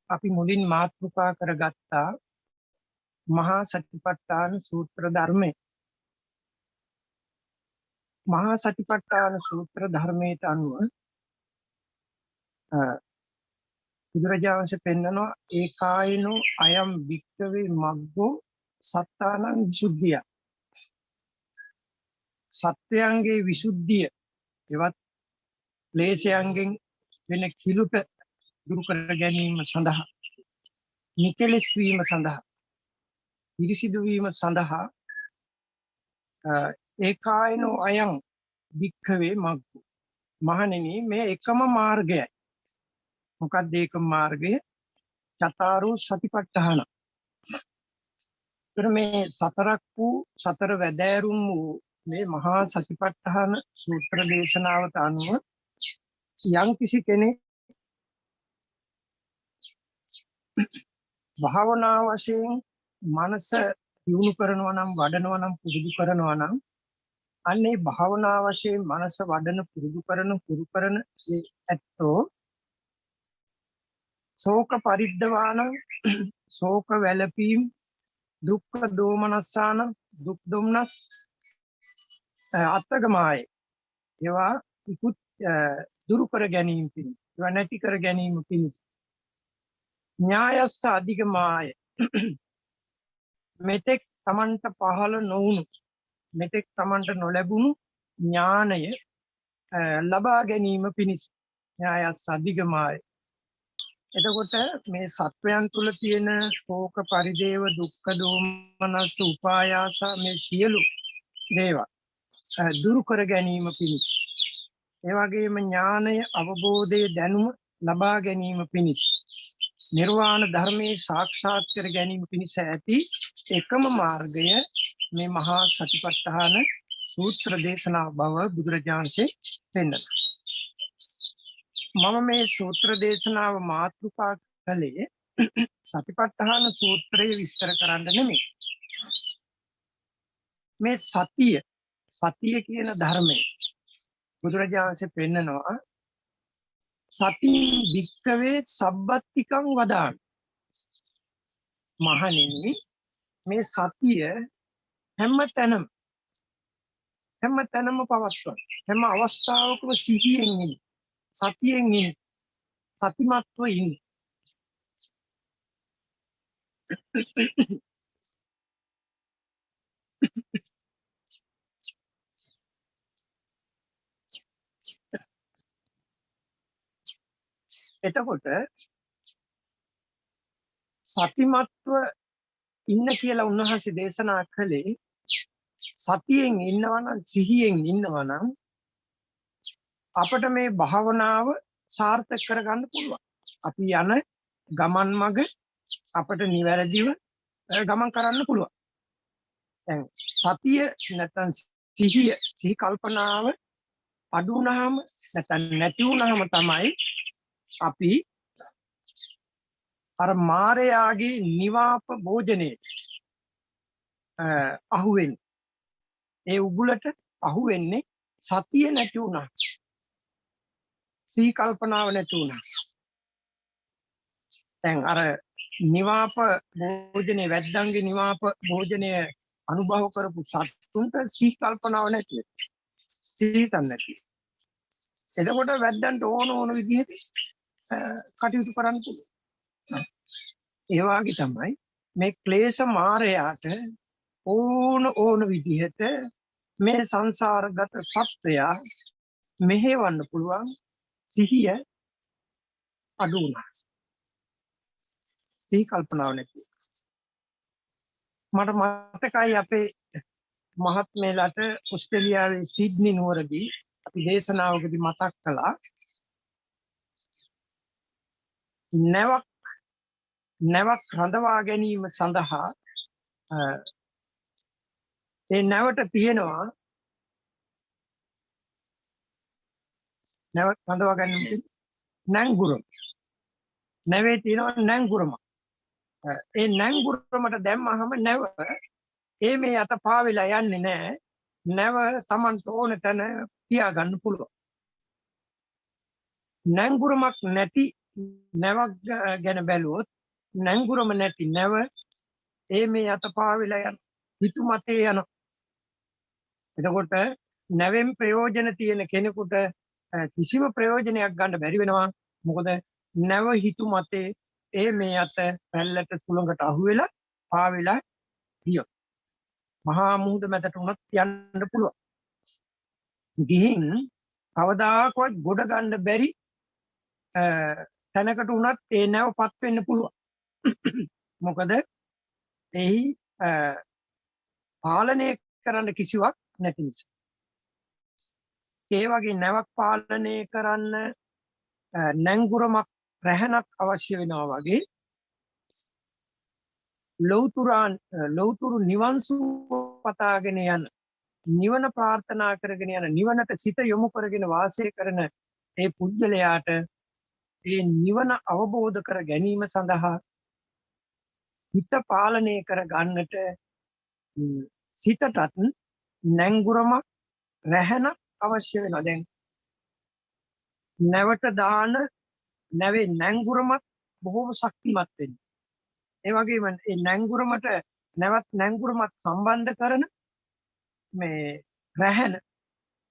අපි මුලින් මාතෘකා කරගත්තා මහා සතිපට්ඨාන සූත්‍ර ධර්මය. මහා සතිපට්ඨාන සූත්‍ර ධර්මයට අනුව බුදුරජාණන් වහන්සේ පෙන්නනවා ඒකායනෝ අයම් වික්කවේ මග්ගෝ සත්තානං විසුද්ධිය. සත්‍යයන්ගේ විසුද්ධිය එවත් ක්ලේශයන්ගෙන් වෙන කිලුට දුරු කර ගැනීම සඳහා නිකලස් වීම සඳහා පිරිසිදු වීම සඳහා ඒකායනෝ අයං වික්ඛවේ මග්ගෝ. මහණෙනි මේ එකම මාර්ගයයි. මොකක්ද ඒක මාර්ගය? චතාරු සතිපට්ඨාන. මේ සතරක් වූ සතර වැදෑරුම් වූ මේ මහා සතිපට්ඨාන සූත්‍ර දේශනාවට අනුව යම් කිසි කෙනෙක් භාවනා වශයෙන් මනස දියුණු කරනවා නම් වඩනවා නම් පුරුදු කරනවා නම් අන්නේ භාවනා වශයෙන් මනස වඩන පුරුදු කරන ඒ ඇත්තෝ ශෝක පරිද්දවාන ශෝක වැළපීම් දුක්ඛ දෝමනස්සාන දුක් දුම්නස් අත්තගමයි ඒවා ඉක්ුත් දුරු කර ගැනීම පිණිස ඒවා නැති කර ගැනීම පිණිස ඥායස්ස අධිගමාය මෙතෙක් තමන්ට පහළ නොවුණු මෙතෙක් තමන්ට නොලැබුණු ඥානය ලබා ගැනීම පිණිස ඥායස්ස අධිගමාය. එතකොට මේ සත්වයන් තුළ තියෙන ශෝක පරිදේව දුක්ඛ දෝමනස් උපායාස මේ සියලු දේවල් දුරු කර ගැනීම පිණිස ඒ වගේම ඥානය අවබෝධයේ දැනුම ලබා ගැනීම පිණිස නිර්වාණ ධර්මයේ සාක්ෂාත් කර ගැනීම පිණිස ඇති එකම මාර්ගය මේ මහා සතිපට්ඨාන සූත්‍ර දේශනා බව බුදුරජාණන්සේ පෙන්නනවා. මම මේ සූත්‍ර දේශනාව මාතෘකා කළේ සතිපට්ඨාන සූත්‍රය විස්තර කරන්න නෙමෙයි. මේ සතිය කියන ධර්මය බුදුරජාණන්සේ පෙන්නනවා සතින් වික්කවේ සබ්බත්තිකං වදාමි. මහණෙනි මේ සතිය හැම තැනම පවත්වන හැම අවස්ථාවකම සිහියෙන් ඉන්න සතියෙන් ඉන්න සතිමත්ව ඉන්න. එතකොට සතිමත්ව ඉන්න කියලා උන්වහන්සේ දේශනා කළේ සතියෙන් ඉන්නවා නම් සිහියෙන් ඉන්නවා නම් අපිට මේ භාවනාව සාර්ථක කරගන්න පුළුවන්. අපි යන ගමන් මඟ අපිට නිවැරදිව ගමන් කරන්න පුළුවන්. දැන් සතිය නැත්නම් සිහි කල්පනාව අඩු වුණාම නැත්නම් නැති වුණාම තමයි අපි අර මායාගේ නිවාප භෝජනේ අහුවෙන්නේ. ඒ උගුලට අහුවෙන්නේ සතිය නැති වුණා. සිහි කල්පනාව නැති වුණා. දැන් අර නිවාප භෝජනේ වැද්දන්ගේ නිවාප භෝජනය අනුභව කරපු සතුන්ට සිහි කල්පනාව නැති. සිහිතන් නැති. එතකොට වැද්දන්ට ඕන විදිහට කටයුතු කරන්න පුළුවන්. ඒ වගේ තමයි මේ ක්ලේශ මායයට ඕන විදිහට මේ සංසාරගත සත්‍යය මෙහෙවන්න පුළුවන් සිහිය අඩු වුණා. සිහි කල්පනාව නැති. මට මතකයි අපේ මහත්මයාට ඕස්ට්‍රේලියාවේ සිඩ්නි නුවරදී අපි දේශනාවකදී මතක් කළා නැවක් රඳවා ගැනීම සඳහා ඒ නැවට තියෙනවා නැවක් රඳවා ගැනීම නැංගුරම. නැවේ තියෙනවා නැංගුරම. ඒ නැංගුරමට දැම්මහම නැව මේ අත පාවෙලා යන්නේ නැහැ. නැව Tamanට ඕන තැන තියාගන්න පුළුවන්. නැංගුරමක් නැති නැවක් ගැන බැලුවොත් නැංගුරම නැති නැව ඒ මේ අතපාවෙලා යන හිතු මතේ යන. එතකොට නැවෙන් ප්‍රයෝජන තියෙන කෙනෙකුට කිසිම ප්‍රයෝජනයක් ගන්න බැරි වෙනවා. මොකද නැව හිතු මතේ ඒ මේ අත පැල්ලට සුළඟට අහුවෙලා පාවෙලා ගියොත් මහා මුහුද මැදට උනත් යන්න පුළුවන්. ගිහින් කවදාකවත් ගොඩ ගන්න බැරි තැනකට උනත් ඒ නැවපත් වෙන්න පුළුවන්. මොකද එහි පාලනය කරන්න කිසිවක් නැති නිසා. ඒ වගේ නැවක් පාලනය කරන්න නැංගුරමක් රැහැනක් අවශ්‍ය වෙනවා වගේ ලෞතුරු නිවන් සුව පතාගෙන යන නිවන ප්‍රාර්ථනා කරගෙන යන නිවනට සිත යොමු කරගෙන වාසය කරන ඒ පුද්ගලයාට ඒ නිවන අවබෝධ කර ගැනීම සඳහා හිත පාලනය කර ගන්නට සිතටත් නැංගුරමක් රැහැනක් අවශ්‍ය වෙනවා. දැන් නැවට දාන නැවේ නැංගුරමත් බොහෝම ශක්තිමත් වෙන්නේ. ඒ වගේම ඒ නැංගුරමට නැවත් නැංගුරමත් සම්බන්ධ කරන මේ රැහැන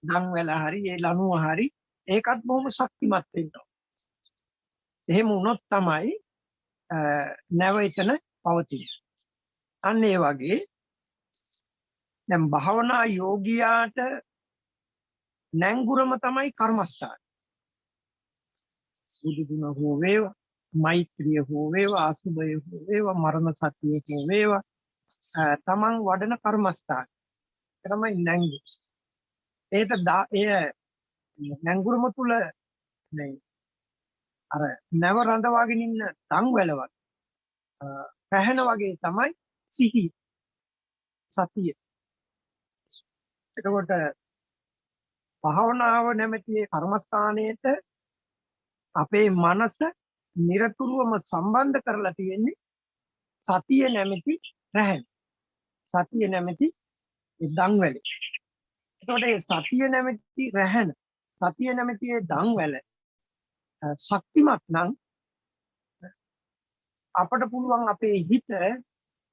දන්වැල හරි ඒ ලණුව හරි ඒකත් බොහොම ශක්තිමත් වෙනවා. එහෙම වුණොත් තමයි නැව එතන පවතින්නේ. අන්න ඒ වගේ දැන් භාවනා යෝගියාට නැංගුරම තමයි කර්මස්ථාන. බුදුගුණ හෝ වේවා, මෛත්‍රිය හෝ වේවා, අසුභය හෝ වේවා, මරණ සතිය හෝ වේවා, තමන් වඩන කර්මස්ථාන තමයි නැංගුර. එය නැංගුරම තුල මේ අර නැව රඳවාගෙන ඉන්න තංවැලවත් පැහැන වගේ තමයි සිහිය, සතිය. එතකොට භාවනාව නැමැති කර්මස්ථානයේට අපේ මනස නිරතුරුවම සම්බන්ධ කරලා තියෙන්නේ සතිය නැමැති රැහැන. සතිය නැමැති දන්වැල. එතකොට මේ සතිය නැමැති රැහැන, සතිය නැමැති දන්වැල ශක්තිමත් නම් අපට පුළුවන් අපේ හිත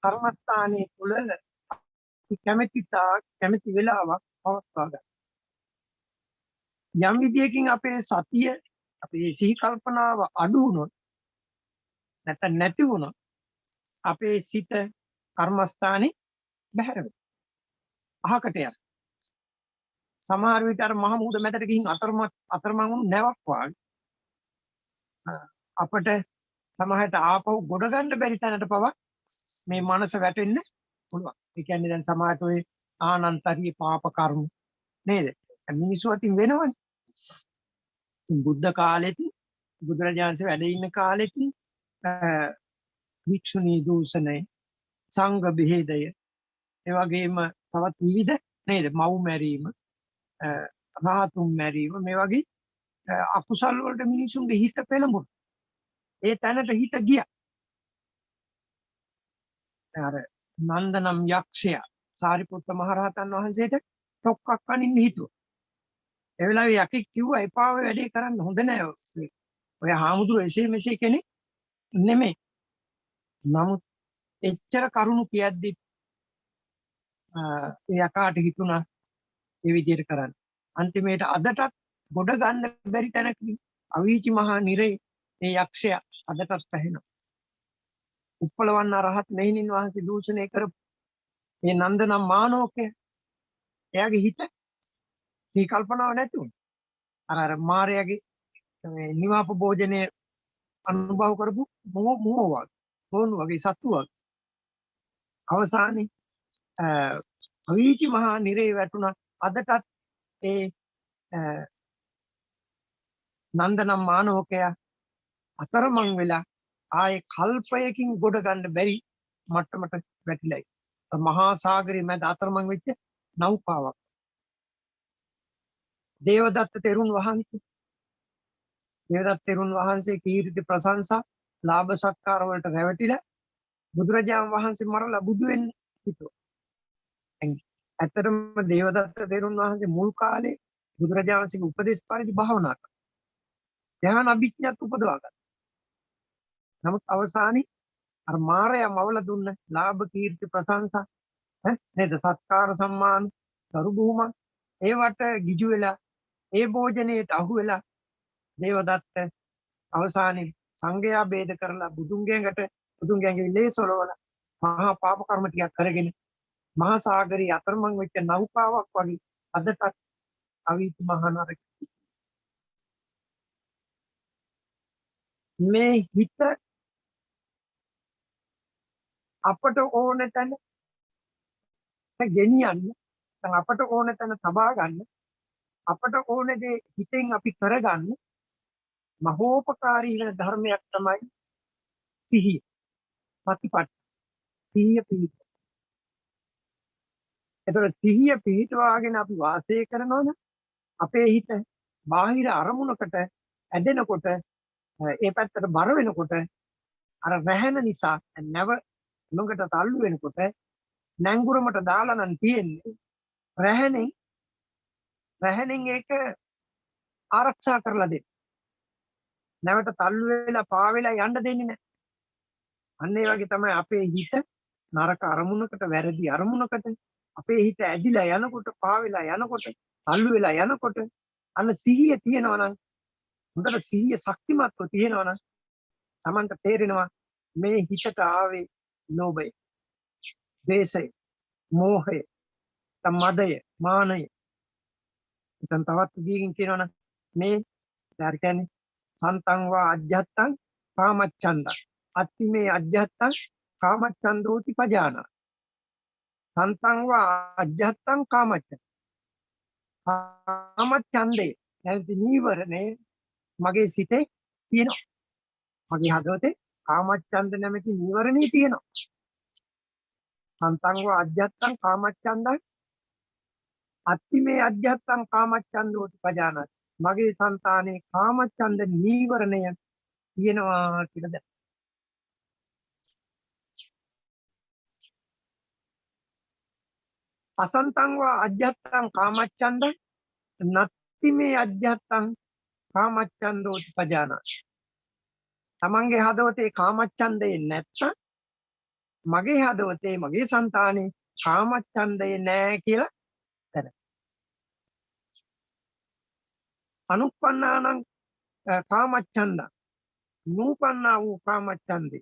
කර්මස්ථානයේ තුල කැමැති වෙලාවක් පවත්වා ගන්න. යම් විදියකින් අපේ සතිය අපේ සිහි කල්පනාව අඩු වුණොත් නැත්නම් නැති වුණොත් අපේ සිත කර්මස්ථානේ බැහැර වෙනවා. අහකට යන. සමහර විට අර මහ මුහුද මැදට ගිහින් අතරමං වුණු නැවක් වාගේ අපට සමහරට ආපහු ගොඩ ගන්න බැරි තැනට පවා මේ මනස වැටෙන්න පුළුවන්. ඒ කියන්නේ දැන් සමහරට ඔය ආනන්තරිය පාප කර්ම නේද? මිනිස්සු අතින් වෙනවනේ. බුද්ධ කාලෙත් බුදුරජාණන් වැඩ ඉන්න කාලෙත් වික්ෂුණී දූෂණය, සංඝ බෙහෙදය, ඒ වගේම තවත් විවිධ නේද? මව් මැරීම, රාතුන් මැරීම මේ වගේ අකුසල් වලට මිනිසුන්ගේ හිත පෙළඹුණා. ඒ තැනට හිත ගියා. අර නන්ද නම් යක්ෂයා සාරිපුත්ත මහරහතන් වහන්සේට ටොක්ක්ක් අනින්න හිතුවා. ඒ වෙලාවේ යකෙක් කිව්වා එපා ඔය වැඩේ කරන්න හොඳ නෑ. ඔය හාමුදුරුවෝ එසේ මෙසේ කෙනෙක් නෙමෙයි. නමුත් එච්චර කරුණු කියද්දි ඒ යකාට හිතුණා ඒ විදිහට කරන්න. අන්තිමේට අදටත් ගොඩ ගන්න බැරි තැනකදී අවීචි මහා නිරේ ඒ යක්ෂයා අදටත් පැහැෙනවා. උප්පලවන්න රහත් මෙහිණින් වහන්සේ දූෂණය කරපු මේ නන්ද නම් මානෝකය එයාගේ හිත සී කල්පනාව නැති වුණා. අර මාර්යාගේ මේ නිවාප භෝජනයේ අනුභව කරපු මොහොන් වගේ සත්තු වගේ අවසානයේ අවීචි මහා නිරේ වැටුණා. අදටත් ඒ නන්ද නම් මානෝකයා අතරමං වෙලා ආයේ කල්පයකින් ගොඩ ගන්න බැරි මට්ටමට වැටිලායි. මහා සාගරේ මැද අතරමං වෙච්ච නෞකාවක්. දේවදත්ත තෙරුන් වහන්සේ කීර්ති ප්‍රශංසා ලාභ සත්කාර වලට රැවටිලා බුදුරජාණන් වහන්සේ මරලා බුදු වෙන්න හිතුවා. ඇත්තටම දේවදත්ත තෙරුන් වහන්සේ මුල් කාලේ බුදුරජාණන් වහන්සේගේ උපදේශ පරිදි භාවනා කළා. ධ්‍යාන අභිඥාත් උපදවා ගත්තා. නමුත් අවසානයේ අර මාරයා මවල දුන්න ලාභ කීර්ති ප්‍රශංසා නේද සත්කාර සම්මාන දරු බුහුමන් ඒවට ගිජු වෙලා ඒ භෝජනයේට අහු වෙලා දේවදත්ත අවසානයේ සංඝයා ભેද කරලා බුදුන්ගේගේ ලේ සොලවල මහා පාප කර්ම ටිකක් කරගෙන මහා සාගරයේ අතරමං වෙච්ච නෞකාවක් වගේ අදටත් අවීච මහා නරක මේ හිත අපට ඕන තැන ගෙනියන්න නැත්නම් අපට ඕන තැන තබා ගන්න අපට ඕන දේ හිතෙන් අපි කරගන්න මහෝපකාරී වෙන ධර්මයක් තමයි සිහිය. සතිපට්ඨාන සිහිය පිහිට. එතකොට සිහිය පිහිටවාගෙන අපි වාසය කරනවනේ අපේ හිත බාහිර අරමුණකට ඇදෙනකොට ඒ පැත්තට බර වෙනකොට අර වැහෙන නිසා නැව ළඟට තල්ලු වෙනකොට නැංගුරමට දාලා නම් තියෙන්නේ රැහෙනින් ඒක ආරක්ෂා කරලා දෙන්න. නැවට තල්ලු වෙලා පාවෙලා යන්න දෙන්නේ නැහැ. අන්න ඒ වගේ තමයි අපේ හිත නරක අරමුණකට වැරදි අරමුණකට අපේ හිත ඇදිලා යනකොට පාවෙලා යනකොට තල්ලු වෙලා යනකොට අන්න සිහිය තියෙනවා නම් හොඳට සිහිය ශක්තිමත්ව තියෙනවා නම් Tamanට තේරෙනවා මේ හිතට ආවේ ලෝභය, ද්වේෂය, මෝහය, මදය, මානය. ඉතින් තවත් දීකින් කියනවනම් මේ දැන් කියන්නේ සන්තං වා අජ්ජත්තං කාමච්ඡන්දං අත්ති මේ අජ්ජත්තං කාමච්ඡන්දෝති පජාන සන්තං වා අජ්ජත්තං කාමච්ඡන්දේ නැති නීවරණේ මගේ සිතේ තියෙනවා. මගේ හදවතේ කාමච්ඡන්ද නැමැති නීවරණේ තියෙනවා. සන්තං වා අජ්ජත්තං කාමච්ඡන්දං අත්ති මේ අජ්ජත්තං කාමච්ඡන්දෝති පජාන මගේ సంతානේ කාමච්ඡන්ද නීවරණය තියෙනවා කියලා දැන්. අසන්තං වා අජ්ජත්තං කාමච්ඡන්දං නත්ති මේ අජ්ජත්තං කාමච්ඡන්දෝති පජාන තමන්ගේ හදවතේ කාමච්ඡන්දේ නැත්තම් මගේ හදවතේ මගේ సంతානේ කාමච්ඡන්දේ නැහැ කියලා දැන. අනුප්පන්නානං කාමච්ඡන්ද නූපන්නා වූ කාමච්ඡන්දේ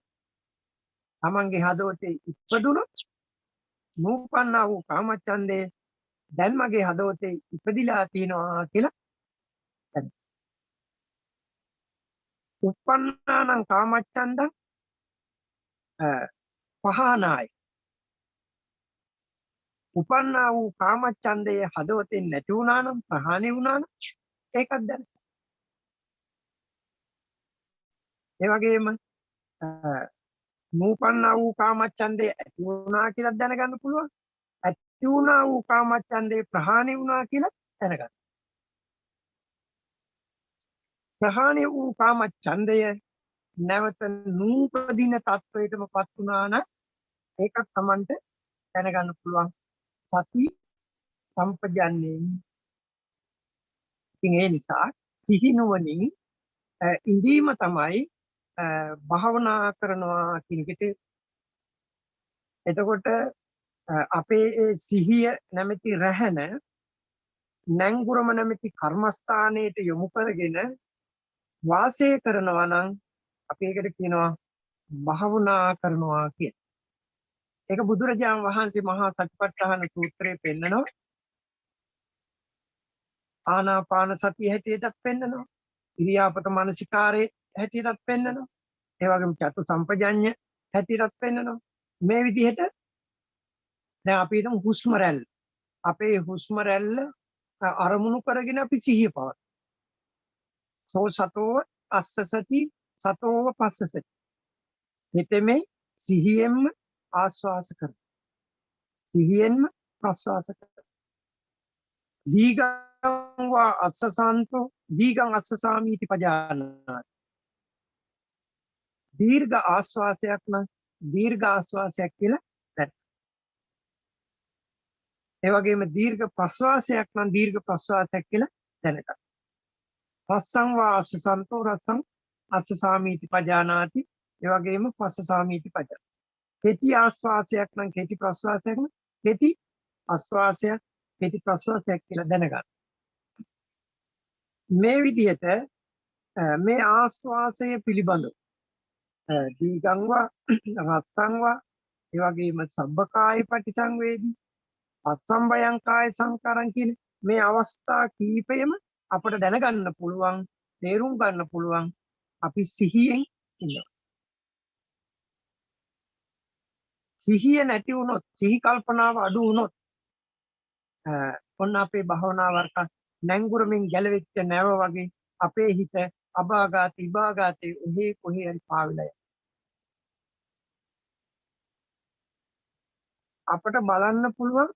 තමන්ගේ හදවතේ ඉපදුනොත් නූපන්නා වූ කාමච්ඡන්දේ දැන් මගේ හදවතේ ඉපදිලා තියෙනවා කියලා දැන. උප්පන්නානං කාමච්ඡන්ද පහනායි උපන්නා වූ කාමච්ඡන්දේ හදවතෙන් නැති වුණා නම් ප්‍රහාණය වුණා නම් ඒකත් දැන. ඒ වගේම නූපන්නා වූ කාමච්ඡන්දේ ඇති වුණා කියලා දැනගන්න පුළුවන්. ඇති වුණා වූ කාමච්ඡන්දේ ප්‍රහාණය වුණා කියලා දැනගන්න. ප්‍රහාණය වූ කාමච්ඡන්දය නැවත නූපදින තත්වයටමපත් වුණා නම් ඒකත් Tamanට දැනගන්න පුළුවන්. සති සම්පජන්ණේ. ඉතින් ඒ නිසා සිහි නුවණින් ඉඳීම තමයි භාවනා කරනවා කියන එකට. එතකොට අපේ ඒ සිහිය නැමැති රැහන නැංගුරම නැමැති කර්මස්ථානයට යොමු කරගෙන වාසය කරනවා නම් අපි ඒකට කියනවා භාවනා කරනවා කියන. ඒක බුදුරජාණන් වහන්සේ මහා සතිපට්ඨාන සූත්‍රයේ පෙන්නනවා. ආනාපාන සතිය හැටියටත් පෙන්නනවා. ඉරියාපත මානසිකාරයේ හැටියටත් පෙන්නනවා. ඒ වගේම චතු සම්පජඤ්ඤ හැටියටත් පෙන්නනවා. මේ විදිහට දැන් අපි හිතමු හුස්ම රැල්ල. අපේ හුස්ම රැල්ල අරමුණු කරගෙන අපි සිහිය පවත්වනවා. සෝ සතෝව අස්සසති සතෝව පස්සසති. මෙතෙමේ සිහියෙන්ම ආස්වාස කරනවා. සිහියෙන්ම ප්‍රස්වාස කරනවා. දීගං වා අස්සසන්තෝ දීගං අස්සසාමීති පජානාති. දීර්ඝ ආස්වාසයක් නම් දීර්ඝ ආස්වාසයක් කියලා දැක්ක. ඒ වගේම දීර්ඝ ප්‍රස්වාසයක් නම් දීර්ඝ ප්‍රස්වාසයක් කියලා දැනගන්න. රස්සං වා අස්සසන්තෝ රස්සං අස්සසාමීති පජානාති. ඒ වගේම පස්ස සාමීති පච. කෙටි ආස්වාසයක් නම් කෙටි ප්‍රස්වාසයක් නම් කෙටි ආස්වාසයක් කෙටි ප්‍රස්වාසයක් කියලා දැනගන්න. මේ විදිහට මේ ආස්වාසය පිළිබඳව දීගංවා රත්තංවා ඒ වගේම සබ්බකාය පටිසංවේදී අසම්බයං කාය සංකාරං කියන මේ අවස්ථා කීපෙම අපට දැනගන්න පුළුවන් තේරුම් ගන්න පුළුවන් අපි සිහියෙන් ඉන්නවා. සිහිය නැති වුණොත් සිහි කල්පනාව අඩු වුණොත් ඔන්න අපේ භවනා වර්ක නැංගුරමින් ගැලවෙච්ච නැව වගේ අපේ හිත අභාගාත විභාගාතේ ඔහේ කොහේ හරි පාවිලා යනවා. අපට බලන්න පුළුවන්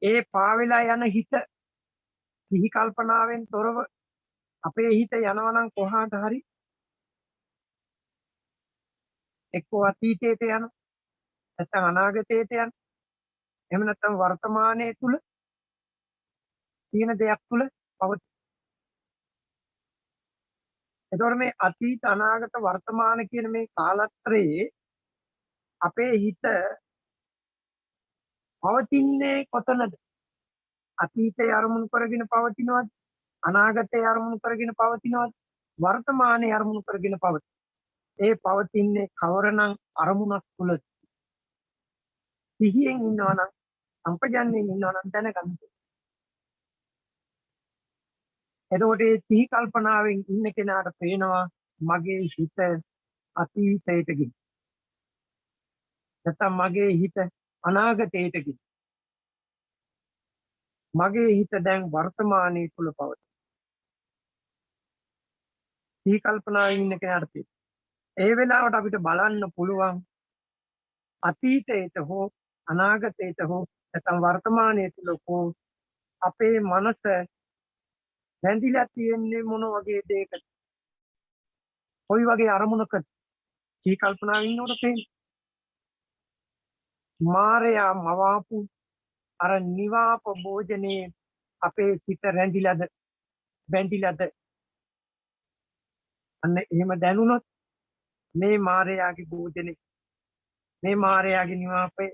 ඒ පාවිලා යන හිත සිහි කල්පනාවෙන් තොරව අපේ හිත යනවා නම් කොහාට හරි එක්කෝ අතීතයට යන නැත්නම් අනාගතයට යන එහෙම නැත්නම් වර්තමානයේ තුල තියෙන දෙයක් තුල පවතී. එතකොට මේ අතීත අනාගත වර්තමාන කියන මේ කාලත්‍රයේ අපේ හිත පවතින්නේ කොතනද? අතීතය අරමුණු කරගෙන පවතිනවද? අනාගතය අරමුණු කරගෙන පවතිනවද? වර්තමානයේ අරමුණු කරගෙන පවතින. ඒ පවතින්නේ කවරනම් අරමුණක් තුල සිහියෙන් ඉන්නවා නම් සම්පජන්යෙන් ඉන්නවා නම් දැනගන්න. එතකොට මේ සිහි කල්පනාවෙන් ඉන්න කෙනාට පේනවා මගේ හිත අතීතයට ගිහින්. නැත්නම් මගේ හිත අනාගතයට ගිහින්. මගේ හිත දැන් වර්තමානයේ තුල පවතී. සිහි කල්පනාවෙන් ඉන්න කෙනාට පේනවා. ඒ වෙලාවට අපිට බලන්න පුළුවන් අතීතයට හෝ අනාගතයට හෝ නැත්නම් වර්තමානයේ තුල හෝ අපේ මනස රැඳිලා තියෙන්නේ මොන වගේ දෙයකද? කොයි වගේ අරමුණකද? සිහි කල්පනාවෙන් ඉන්නකොට පේන්නේ. මාරයා මවාපු අර නිවාප භෝජනේ අපේ සිත රැඳිලාද බැඳිලාද? අන්න එහෙම දැනුණොත් මේ මාරයාගේ භෝජනේ මේ මාරයාගේ නිවාපේ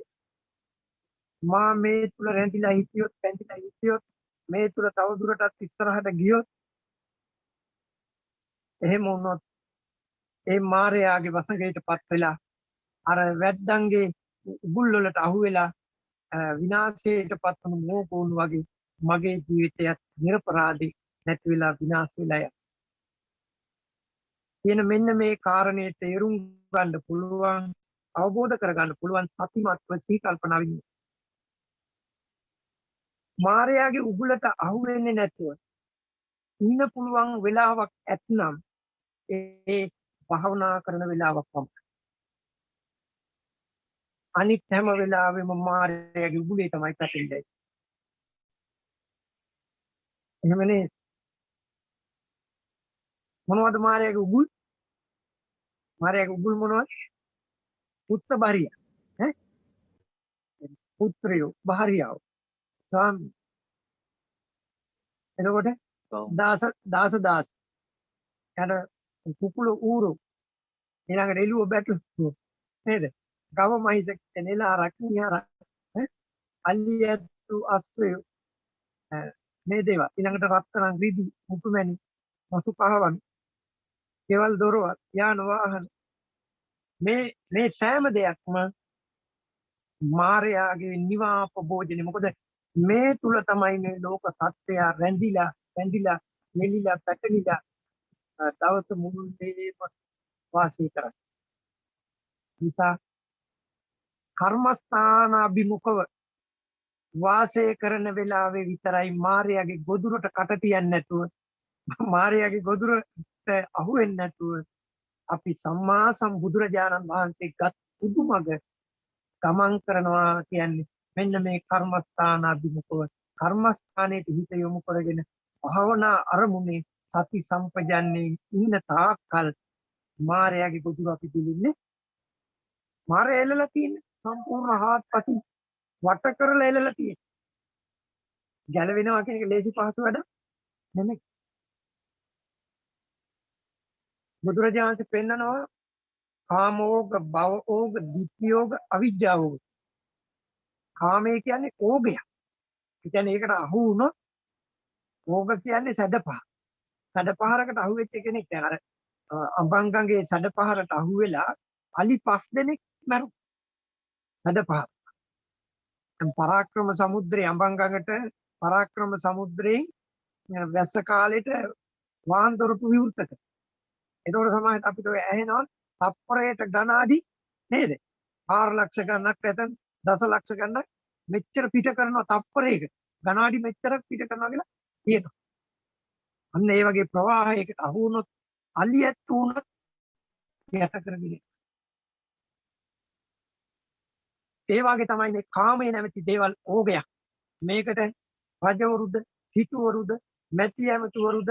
මා මේ තුල රැඳිලා හිටියොත් බැඳිලා හිටියොත් මේ තුල තව දුරටත් ඉස්සරහට ගියොත් එහෙම වුණොත් ඒ මාරයාගේ වසඟයටපත් වෙලා අර වැද්දන්ගේ උගුල් වලට අහු වෙලා විනාශයටපත් වුණු මෝගෝණු වගේ මගේ ජීවිතයත් නිර්පරාදී නැති වෙලා විනාශ වෙලා යනවා. කියන මෙන්න මේ කාරණේ තේරුම් ගන්න පුළුවන් අවබෝධ කරගන්න පුළුවන් සතිමත්ව සිහි කල්පනාවෙන් මාරයාගේ උගුලට අහු වෙන්නේ නැතුව ඉන්න පුළුවන් වෙලාවක් ඇතනම් ඒ භාවනා කරන වෙලාවක් පමණයි. අනිත් හැම වෙලාවෙම මාරයාගේ උගුලේ තමයි පැටලෙන්නේ. එහෙමනේ මොනවද මාරයාගේ උගුල්? මාරයාගේ උගුල් මොනවද? පුත්ත බාරිය. ඈ පුත්‍රයෝ බාරියාව. ස්වාමී. එතකොට දාස යන කුකුල ඌරු ඊළඟට එළුව බැටු නේද? ගව මහිස කෙනෙලා රක්නියා අල්ලියතු අස්ත්‍රය මේ දේවා ඊළඟට රත්තරන් රිදි මුතුමැණි පසු පහවන් කෙවල් දොරවල් යාන වාහන මේ සෑම දෙයක්ම මාරයාගේ නිවාප භෝජනේ. මොකද මේ තුල තමයි මේ ලෝක සත්‍යය රැඳිලා මෙලිලා පැටලිලා දවස මුළුල්ලේම වාසය කරන්නේ. නිසා කර්මස්ථාන අභිමුඛව වාසය කරන වෙලාවේ විතරයි මාරයාගේ ගොදුරට කට තියන්නේ නැතුව මාරයාගේ ගොදුරට අහු වෙන්නේ නැතුව අපි සම්මා සම්බුදුරජාණන් වහන්සේගත් උදුමග ගමන් කරනවා කියන්නේ මෙන්න මේ කර්මස්ථාන අභිමුඛව කර්මස්ථානයේ හිත යොමු කරගෙන භාවනා අරමුණේ සති සම්පජන්නේ ඉන්න තාක්කල් මාරයාගේ ගොදුර අපි දෙලින්නේ. මාරය එල්ලලා තියෙන්නේ සම්පූර්ණ හාත්පසින් වට කරලා එල්ලලා තියෙන්නේ. ගැලවෙනවා කියන එක ලේසි පහසු වැඩ නෙමෙයි. බුදුරජාණන් පෙන්නනවා කාමෝග, භවෝග, ditthියෝග, අවිජ්ජාවෝග. කාමය කියන්නේ ඕගයක්. ඒ කියන්නේ ඒකට අහු වුණොත් ඕග කියන්නේ සැඩපහ. සැඩපහරකට අහු වෙච්ච කෙනෙක් දැන් අර අඹංගගේ සැඩපහරට අහු වෙලා අලි 5 දෙනෙක් මැරුණා. සැඩපහර. දැන් පරාක්‍රම සමුද්‍රයේ අඹංගකට පරාක්‍රම සමුද්‍රයෙන් වැස්ස කාලෙට වාන්දොරටු විවෘත කරා. ඒතකොට සමහරවිට අපිට ඔය ඇහෙනවා තප්පරයට ගණාඩි නේද? 4 ලක්ෂ ගණනක් නැත්නම් දසලක්ෂ ගණනක් මෙච්චර පිට කරනවා තප්පරයක. ගණාඩි මෙච්චරක් පිට කරනවා කියලා කියනවා. අන්න ඒ වගේ ප්‍රවාහයකට අහු වුණොත් අලියත් වුණොත් යට කරගෙන. ඒ වගේ තමයි මේ කාමයේ නැමැති දේවල් ඕගයක්. මේකට රජවරුද, සිටුවරුද, මැති ඇමතිවරුද,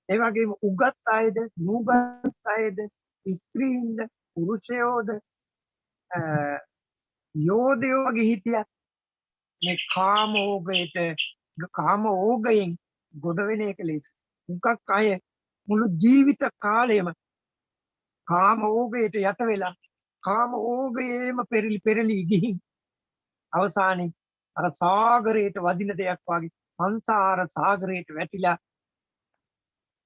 ඒ වගේම උගත් අයද, නුගත් අයද, ස්ත්‍රීන්ද, පුරුෂයෝද, යෝධයෝ වගේ හිටියත් මේ කාම ඕගයෙන් ගොඩ වෙන එක ලේසි. මුකක් අය මුළු ජීවිත කාලයම කාම ඕගයට යට වෙලා කාම ඕගයේම පෙරලි ගිහින් අවසානයේ අර සාගරයට වදින දෙයක් වගේ සංසාර සාගරයට වැටිලා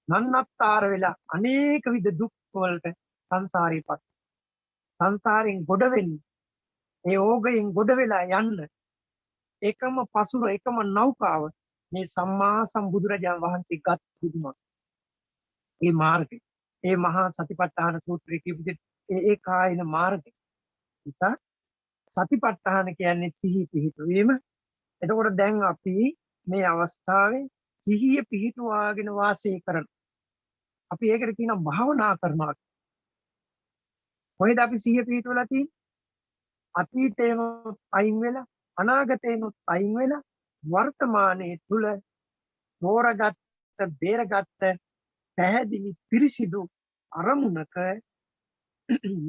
නන්නත්තර වෙලා අනේක විද දුක් වලට සංසාරේපත්. සංසාරයෙන් ගොඩ වෙන්නේ ඒ ඕගයෙන් ගොඩ වෙලා යන්න එකම පසුර එකම නෞකාව මේ සම්මා සම්බුදුරජාණන් වහන්සේ ගත් බුදුමක්. මේ මාර්ගය. ඒ මහා සතිපට්ඨාන සූත්‍රයේ කියපු ඒ කායන මාර්ගය. නිසා සතිපට්ඨාන කියන්නේ සිහි පිහිටුවීම. එතකොට දැන් අපි මේ අවස්ථාවේ සිහිය පිහිටුවාගෙන වාසය කරන. අපි ඒකට කියනවා භාවනා කරනවා. කොහෙද අපි සිහිය පිහිටුවලා තියෙන්නේ? අතීතේම අයින් වෙලා අනාගතේම අයින් වෙලා වර්තමානයේ තුල තෝරගත්ත බේරගත්ත පැහැදිලි පිරිසිදු අරමුණක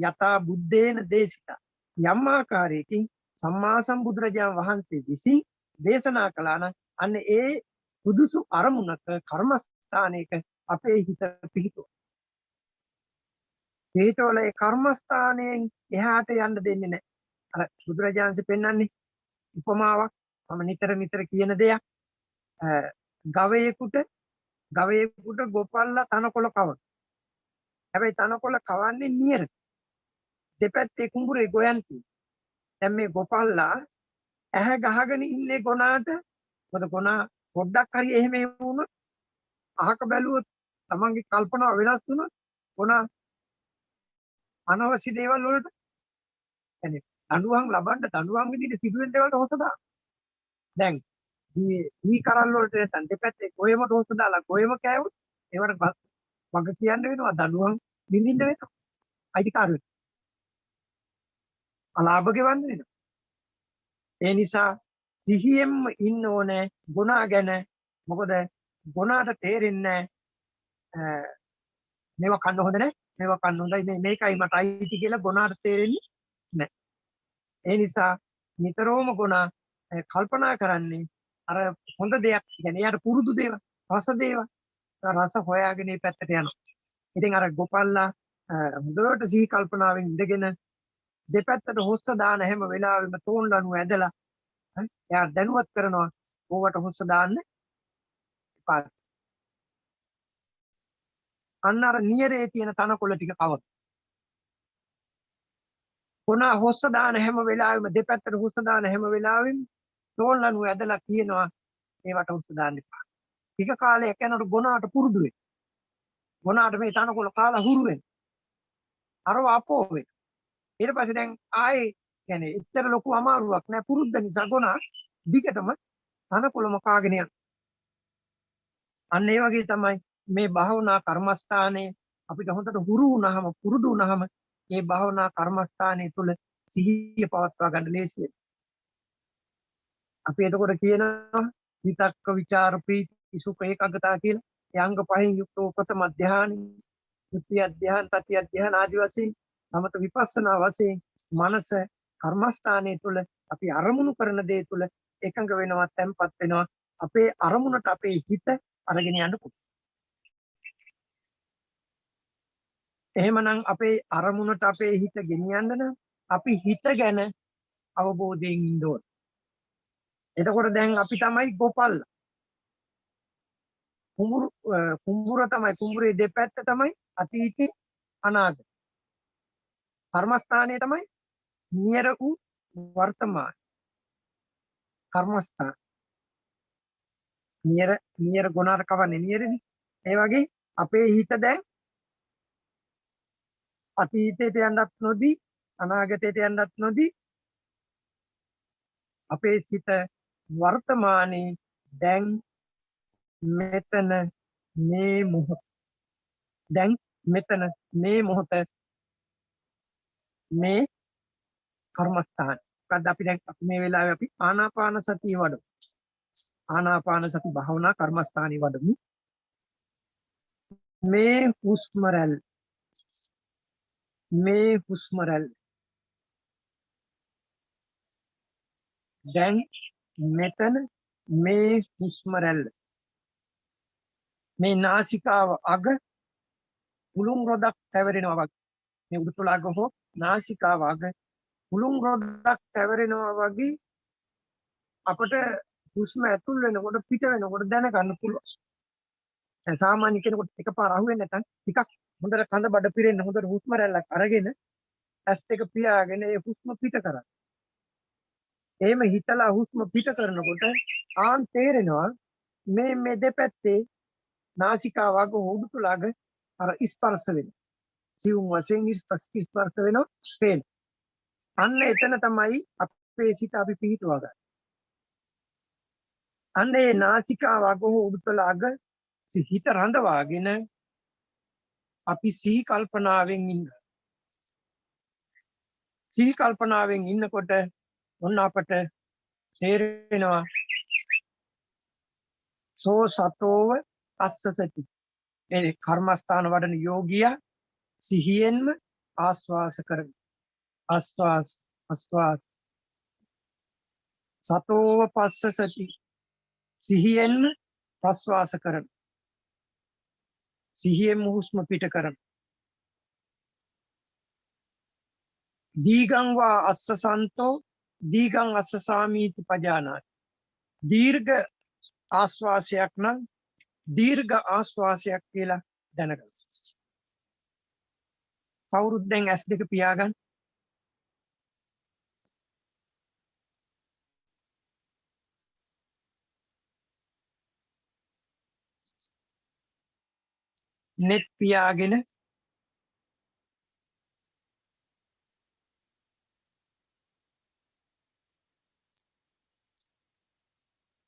යථා බුද්දේන දේශිත යම් ආකාරයකින් සම්මා සම්බුදුරජාණන් වහන්සේ විසින් දේශනා කළා නම් අන්න ඒ සුදුසු අරමුණක කර්මස්ථානයක අපේ හිත පිහිටුව. පිහිටවල ඒ කර්මස්ථානයෙන් එහාට යන්න දෙන්නේ නැහැ. අර බුදුරජාණන්සේ පෙන්වන්නේ උපමාවක් මම නිතර කියන දෙයක්. ගවයෙකුට ගොපල්ලා තනකොළ කවන. හැබැයි තනකොළ කවන්නේ නියර. දෙපැත්තේ කුඹුරේ ගොයන් තියෙනවා. දැන් මේ ගොපල්ලා ඇහැ ගහගෙන ඉන්නේ ගොනාට. මොකද ගොනා පොඩ්ඩක් හරි එහෙම වුණොත් අහක බැලුවොත් තමන්ගේ කල්පනාව වෙනස් වුණොත් ගොනා අනවශ්‍ය දේවල් වලට يعني දඬුවම් ලබන්න දඬුවම් විදිහට සිදුවෙන දේවල්ට හොස දානවා. දැන් දී කරල් වලට නැත්නම් දෙපැත්තේ ගොයම හොස දාලා ගොයම කෑවොත් ඒවට වග කියන්න වෙනවා දඬුවම් විඳින්න වෙනවා. අයිතිකාරයෝ අලාභ ගෙවන්න වෙනවා. ඒ නිසා සිහියෙන්ම ඉන්න ඕනේ ගුණා ගැන. මොකද ගුණාට තේරෙන්නේ මේවා කන්න හොඳ නැහැ. මේවා කන්න හොඳයි මේකයි මට අයිති කියලා ගුණාට තේරෙන්නේ නැහැ. ඒ නිසා නිතරම ගුණා කල්පනා කරන්නේ අර හොඳ දෙයක්. يعني යාට පුරුදු දේවල්, රස දේවල්. රස හොයාගෙන මේ පැත්තට යනවා. ඉතින් අර ගොපල්ලා හොඳට සිහි කල්පනාවෙන් ඉඳගෙන දෙපැත්තට හොස්ස දාන හැම වෙලාවෙම තෝන්ලනු ඇදලා එයා දැනුවත් කරනවා ඕවට හොස්ස දාන්න එපා. අන්න අර නියරේ තියෙන තනකොළ ටික කවද. කොනා හොස්ස දාන හැම වෙලාවෙම දෙපැත්තට හොස්ස දාන හැම වෙලාවෙම තෝන්ලනු ඇදලා කියනවා ඒවට හොස්ස දාන්න එපා. ටික කාලයක් යනකොට ගොනාට පුරුදු වෙනවා. ගොනාට මේ තනකොළ කාලා හුරු වෙනවා. අරව අපෝ වෙනවා. ඊට පස්සේ දැන් ආයේ يعني එච්චර ලොකු අමාරුවක් නෑ පුරුද්ද නිසා ගොනා දිගටම තනකොළම කාගෙන යනවා. අන්න ඒ වගේ තමයි මේ භාවනා කර්මස්ථානයේ අපිට හොඳට හුරු වුණාම පුරුදු වුණාම මේ භාවනා කර්මස්ථානයේ තුල සිහිය පවත්වා ගන්න ලේසියි. අපි එතකොට කියනවා විතක්ක ਵਿਚාර ප්‍රීති සුඛ ඒකාග්‍රතාව කියලා. ඒ අංග පහෙන් යුක්තව ප්‍රථම ධ්‍යාන, ද්විතිය ධ්‍යාන, තතිය ධ්‍යාන ආදී වශයෙන් සමත විපස්සනා වශයෙන් මනස කර්මස්ථානයේ තුල අපි අරමුණු කරන දේ තුල එකඟ වෙනවා, තැම්පත් වෙනවා. අපේ අරමුණට අපේ හිත අරගෙන යන්න පුළුවන්. එහෙමනම් අපේ අරමුණට අපේ හිත ගෙනියන්න නම් අපි හිත ගැන අවබෝධයෙන් ඉන්න ඕන. එතකොට දැන් අපි තමයි ගොපල්ල. කුඹුර තමයි කුඹුරේ දෙපැත්ත තමයි අතීතේ අනාගත. කර්මස්ථානයේ තමයි නියර වූ වර්තමාන. කර්මස්ථාන නියර ගුණාර කවන්නේ නියරනේ. ඒ වගේ අපේ හිත දැන් අතීතයට යන්නත් නොදී අනාගතයට යන්නත් නොදී අපේ සිත වර්තමානයේ දැන් මෙතන මේ මොහොත දැන් මෙතන මේ මොහොත මේ කර්මස්ථාන. මොකද අපි දැන් මේ වෙලාවේ අපි ආනාපාන සතිය වඩමු. ආනාපාන සති භාවනා කර්මස්ථානයේ වඩමු. මේ හුස්ම රැල්ල දැන් මෙතන මේ හුස්ම රැල්ල මේ නාසිකාව අග උළුම් රොඩක් පැවරෙනවා වගේ මේ උඩුතල අග හෝ නාසිකාව අග උළුම් රොඩක් පැවරෙනවා වගේ අපට හුස්ම ඇතුල් වෙනකොට පිට වෙනකොට දැනගන්න පුළුවන්. දැන් සාමාන්‍ය කෙනෙකුට එකපාර අහුවෙන්නේ නැත්නම් ටිකක් හොඳට කඳ බඩ පිරෙන්න හොඳට හුස්ම රැල්ලක් අරගෙන ඇස් දෙක පියාගෙන ඒ හුස්ම පිට කරන්න. එහෙම හිතලා හුස්ම පිට කරනකොට ආන් තේරෙනවා මේ දෙපැත්තේ නාසිකාව අග උඩුතල අග අර ස්පර්ශ වෙනවා. සිවුම් වශයෙන් ස්පර්ශ වෙනවා පේන. අන්න එතන තමයි අපේ සිත අපි පිහිටුවා ගන්න. අන්න ඒ නාසිකාව අග උඩුතල අග හිත රඳවාගෙන අපි සිහි කල්පනාවෙන් ඉන්න. සිහි කල්පනාවෙන් ඉන්නකොට ඔන්න අපට තේරෙනවා සෝ සතෝව අස්සසති. ඒ කර්මස්ථාන වඩන යෝගියා සිහියෙන්ම ආස්වාස කරන. ආස්වාස සතෝව පස්සසති. සිහියෙන්ම ප්‍රස්වාස කරන. සිහියෙන් හුස්ම පිට කරන. දීගං වා අස්සසන්තෝ දීගං අස්සසාමීති පජානාති. දීර්ඝ ආස්වාසයක් නම් දීර්ඝ ආස්වාසයක් කියලා දැනගන්න. කවුරුත් දැන් ඇස් දෙක පියාගන්න. net පියාගෙන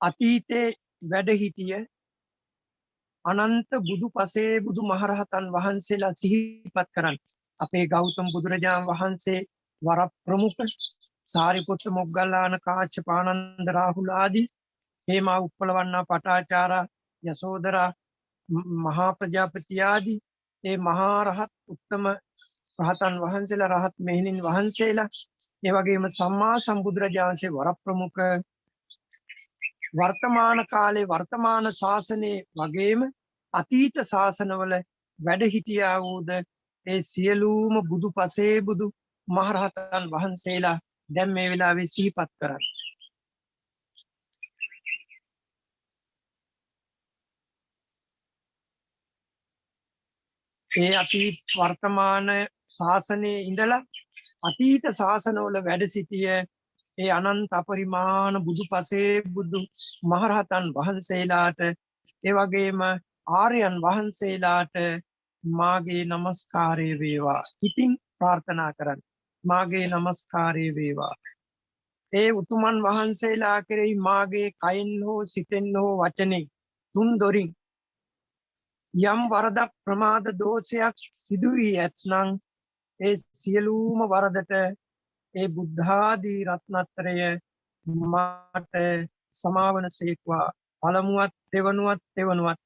අතීතේ වැඩ හිටිය අනන්ත බුදු පසේ බුදු මහරහතන් වහන්සේලා සිහිපත් කරන්න. අපේ ගෞතම බුදුරජාණන් වහන්සේ වර ප්‍රමුඛ සාරිපුත්ත මොග්ගල්ලාන කාශ්‍යප ආනන්ද රාහුල ආදී හේමා උප්පලවන්නා පටාචාරා යසෝදරා මහා ප්‍රජාපති ආදී ඒ මහා රහත් උත්තම රහතන් වහන්සේලා රහත් මෙහෙණින් වහන්සේලා ඒ වගේම සම්මා සම්බුදුරජාණන්සේ වර ප්‍රමුඛ වර්තමාන කාලේ වර්තමාන ශාසනයේ වගේම අතීත ශාසනවල වැඩ හිටියා වූද ඒ සියලුම බුදු පසේ බුදු මහරහතන් වහන්සේලා දැන් මේ වෙලාවේ සිහිපත් කරන්න. ඒ අතීත වර්තමාන ශාසනයේ ඉඳලා අතීත ශාසනවල වැඩ සිටිය ඒ අනන්ත අපරිමාණ බුදු පසේ බුදු මහරහතන් වහන්සේලාට ඒ වගේම ආර්යයන් වහන්සේලාට මාගේ නමස්කාරය වේවා. ඉතින් ප්‍රාර්ථනා කරන්න. මාගේ නමස්කාරය වේවා. ඒ උතුමන් වහන්සේලා කෙරෙහි මාගේ කයින් හෝ සිතෙන් හෝ වචනෙන් තුන් දොරින් යම් වරදක් ප්‍රමාද දෝෂයක් සිදු වී ඇත්නම් ඒ සියලුම වරදට ඒ බුද්ධාදී රත්නත්‍රය මට සමාවන සේක්වා. පළමුවත් තෙවනුවත්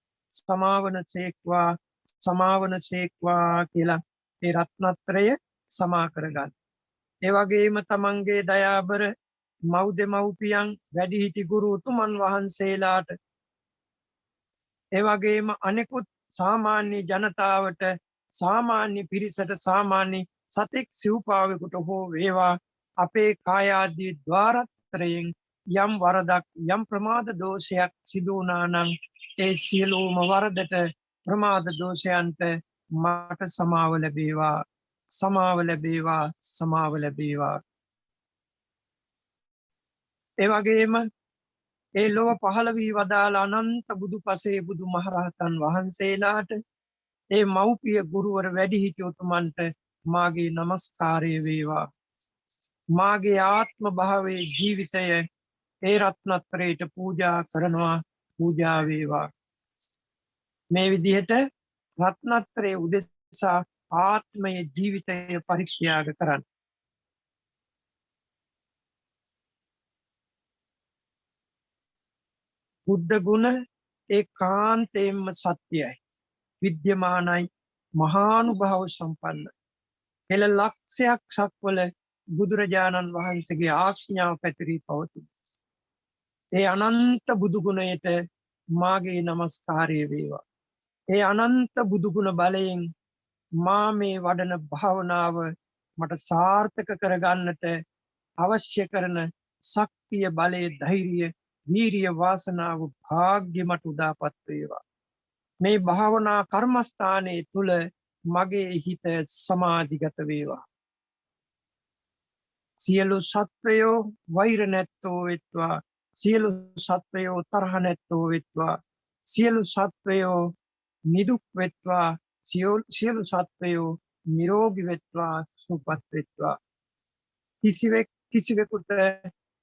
සමාවන සේක්වා කියලා ඒ රත්නත්‍රය සමා කරගන්න. ඒ වගේම තමන්ගේ දයාබර මව් දෙමව්පියන් වැඩිහිටි ගුරු උතුමන් වහන්සේලාට ඒ වගේම අනෙකුත් සාමාන්‍ය ජනතාවට සාමාන්‍ය පිරිසට සාමාන්‍ය සතෙක් සිව්පාවෙකුට හෝ වේවා අපේ කාය ආදී ద్వාරත්‍රයෙන් යම් වරදක් යම් ප්‍රමාද දෝෂයක් සිදු වුණා නම් ඒ සියලුම වරදට ප්‍රමාද දෝෂයන්ට මට සමාව ලැබේවා සමාව ලැබේවා සමාව ලැබේවා. ඒ වගේම ඒ ලොව පහළ වී වදාළ අනන්ත බුදු පසේ බුදු මහරහතන් වහන්සේලාට ඒ මව්පිය ගුරුවර වැඩිහිටි උතුමන්ට මාගේ নমස්කාරය වේවා. මාගේ ආත්ම භාවයේ ජීවිතය ඒ රත්නත්‍රයට පූජා කරනවා පූජා වේවා. මේ විදිහට රත්නත්‍රයේ උදෙසා ආත්මයේ ජීවිතය පරිත්‍යාග කරන්න. බුද්ධ ගුණ ඒකාන්තයෙන්ම සත්‍යයි. විද්‍යමානයි මහානුභාව සම්පන්න. පෙළ ලක්ෂයක් සක්වල බුදුරජාණන් වහන්සේගේ ආඥාව පැතිරී පවතින. ඒ අනන්ත බුදු ගුණයට මාගේ নমස්කාරය වේවා. ඒ අනන්ත බුදු ගුණ බලයෙන් මා මේ වඩන භාවනාව මට සාර්ථක කරගන්නට අවශ්‍ය කරන ශක්තිය බලය ධෛර්යය වීරිය වාසනාව භාග්‍ය මට උදාපත් වේවා. මේ භාවනා කර්මස්ථානයේ තුල මගේ හිත සමාධිගත වේවා. සියලු සත්වයෝ වෛර නැත්තෝ වෙත්වා. සියලු සත්වයෝ තරහ නැත්තෝ වෙත්වා. සියලු සත්වයෝ නිදුක් වෙත්වා. සියලු සත්වයෝ නිරෝගී වෙත්වා සුවපත් වෙත්වා. කිසිවෙකුට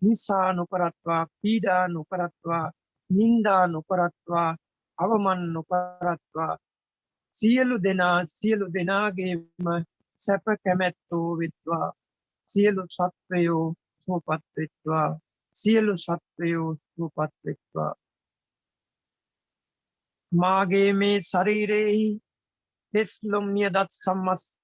හිංසා නොකරත්වා පීඩා නොකරත්වා නින්දා නොකරත්වා අවමන් නොකරත්වා සියලු දෙනාගේම සැප කැමැත්තෝ වෙත්වා. සියලු සත්වයෝ සුවපත් වෙත්වා. සියලු සත්වයෝ සුවපත් වෙත්වා. මාගේ මේ ශරීරයේ දෙස්ලොම් නියදත් සම්මස්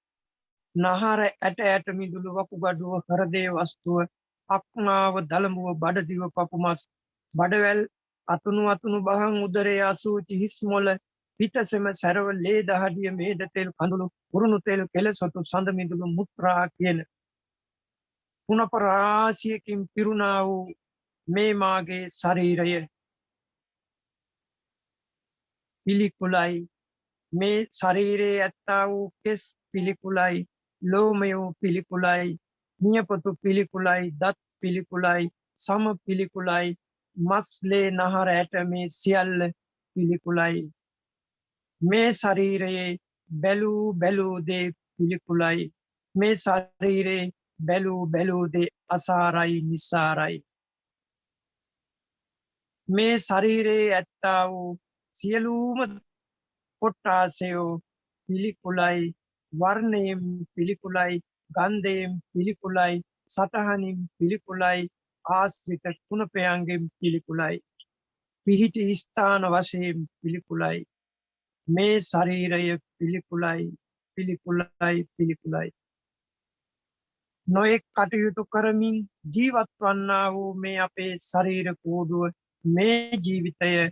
නහර ඇට මිදුළු වකුගඩුව හෘදේ වස්තුව අක්මාව දලඹුව බඩදිව පපුමස් බඩවැල් අතුණු බහන් උදරයේ අසූචි හිස් මොළ පිටසෙම සරව ලේ දහඩිය මේද තෙල් කඳුළු කුරුණු තෙල් කෙලසොටු සඳ මිදුළු මුත්‍රා කියන කුණප රාශියකින් පිරුණා වූ මේ මාගේ ශරීරය පිළිකුලයි. මේ ශරීරයේ ඇත්තා වූ කෙස් පිළිකුලයි. ලෝමය පිළිකුලයි. නියපොතු පිළිකුලයි. දත් පිළිකුලයි. සම පිළිකුලයි. මස්ලේ නහර ඇට මේ සියල්ල පිළිකුලයි. මේ ශරීරයේ බැලූ දේ පිළිකුලයි. මේ ශරීරයේ බැලූ දේ අසාරයි නිසාරයි. මේ ශරීරයේ ඇත්තා වූ සියලුම කොට්ටාසයෝ පිළිකුලයි. වර්ණයෙන් පිළිකුලයි. ගන්ධයෙන් පිළිකුලයි. සටහනින් පිළිකුලයි. ආශ්‍රිත කුණපයන්ගෙන් පිළිකුලයි. පිහිටි ස්ථාන වශයෙන් පිළිකුලයි. මේ ශරීරය පිළිකුලයි. නොයෙක් කටයුතු කරමින් ජීවත් වන්නා වූ මේ අපේ ශරීර කෝඩුව මේ ජීවිතය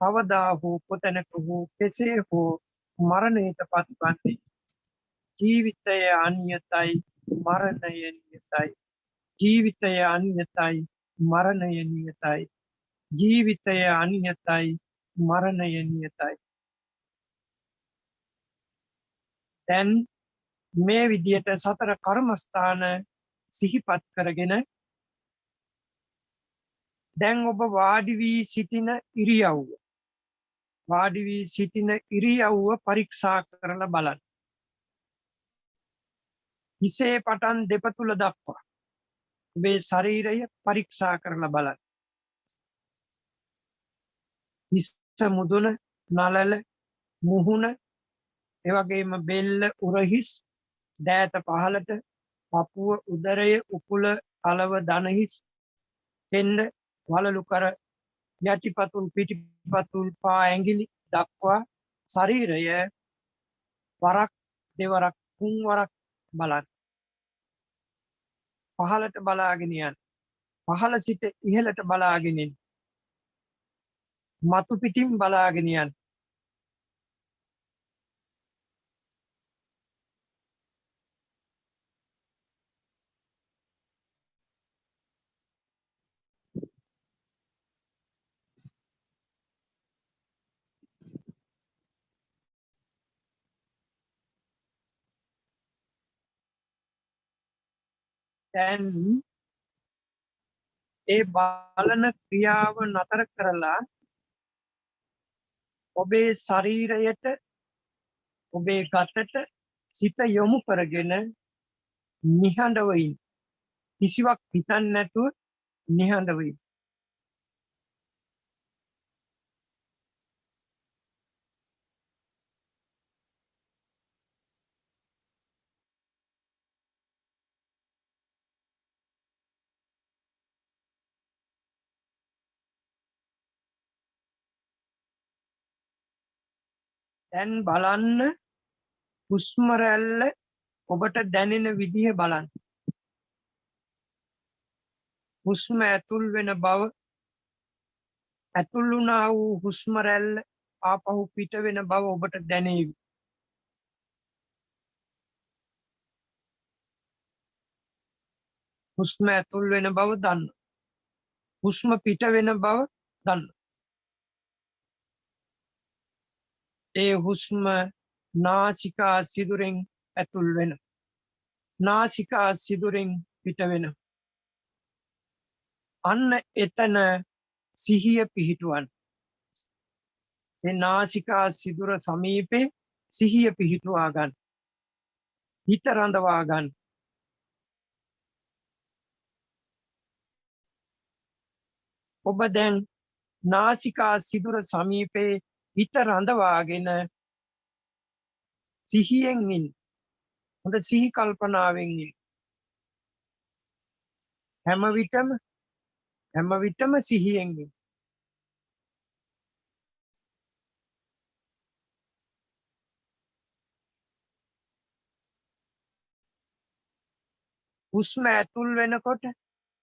කවදා හෝ කොතැනක හෝ කෙසේ හෝ මරණයට පත්වන්නේ. ජීවිතය අනියතයි මරණය නියතයි. ජීවිතය අනියතයි මරණය නියතයි. ජීවිතය අනියතයි මරණය නියතයි. දැන් මේ විදියට සතර කර්මස්ථාන සිහිපත් කරගෙන දැන් ඔබ වාඩි වී සිටින ඉරියව්ව පරීක්ෂා කරලා බලන්න. හිසේ පටන් දෙපතුල දක්වා ඔබේ ශරීරය පරීක්ෂා කරලා බලන්න. හිස මුදුන නළල මුහුණ එවැගේම බෙල්ල උරහිස් දෑත පහළට පපුව උදරය උකුල කලව දනහිස් කෙන්ඩ වලලු කර යටිපතුල් පිටිපතුල් පා ඇඟිලි දක්වා ශරීරය වරක් දෙවරක් තුන්වරක් බලන්න. පහළට බලාගෙන යන්න. පහළ සිට ඉහළට බලාගෙන යන්න. මතු පිටින් බලාගෙන යන්න. දැන් ඒ බලන ක්‍රියාව නතර කරලා ඔබේ ශරීරයට ඔබේ ගතට සිත යොමු කරගෙන නිහඬව ඉන්න. කිසිවක් හිතන්නේ නැතුව නිහඬව ඉන්න. දැන් බලන්න හුස්ම රැල්ල ඔබට දැනෙන විදිහ බලන්න. හුස්ම ඇතුල් වෙන බව, ඇතුල් වුණා වූ හුස්ම රැල්ල ආපහු පිට වෙන බව ඔබට දැනේවි. හුස්ම ඇතුල් වෙන බව දන්න. හුස්ම පිට වෙන බව දන්න. ඒ හුස්ම නාසිකා සිදුරෙන් ඇතුල් වෙන. නාසිකා සිදුරෙන් පිට වෙන. අන්න එතන සිහිය පිහිටුවන්. ඒ නාසිකා සිදුර සමීපේ සිහිය පිහිටුවා ගන්න. හිත රඳවා ගන්න. ඔබ දැන් නාසිකා සිදුර සමීපේ හිත රඳවාගෙන සිහියෙන් ඉන්න. හොඳ සිහි කල්පනාවෙන් ඉන්න. හැම විටම සිහියෙන් ඉන්න. හුස්ම ඇතුල් වෙනකොට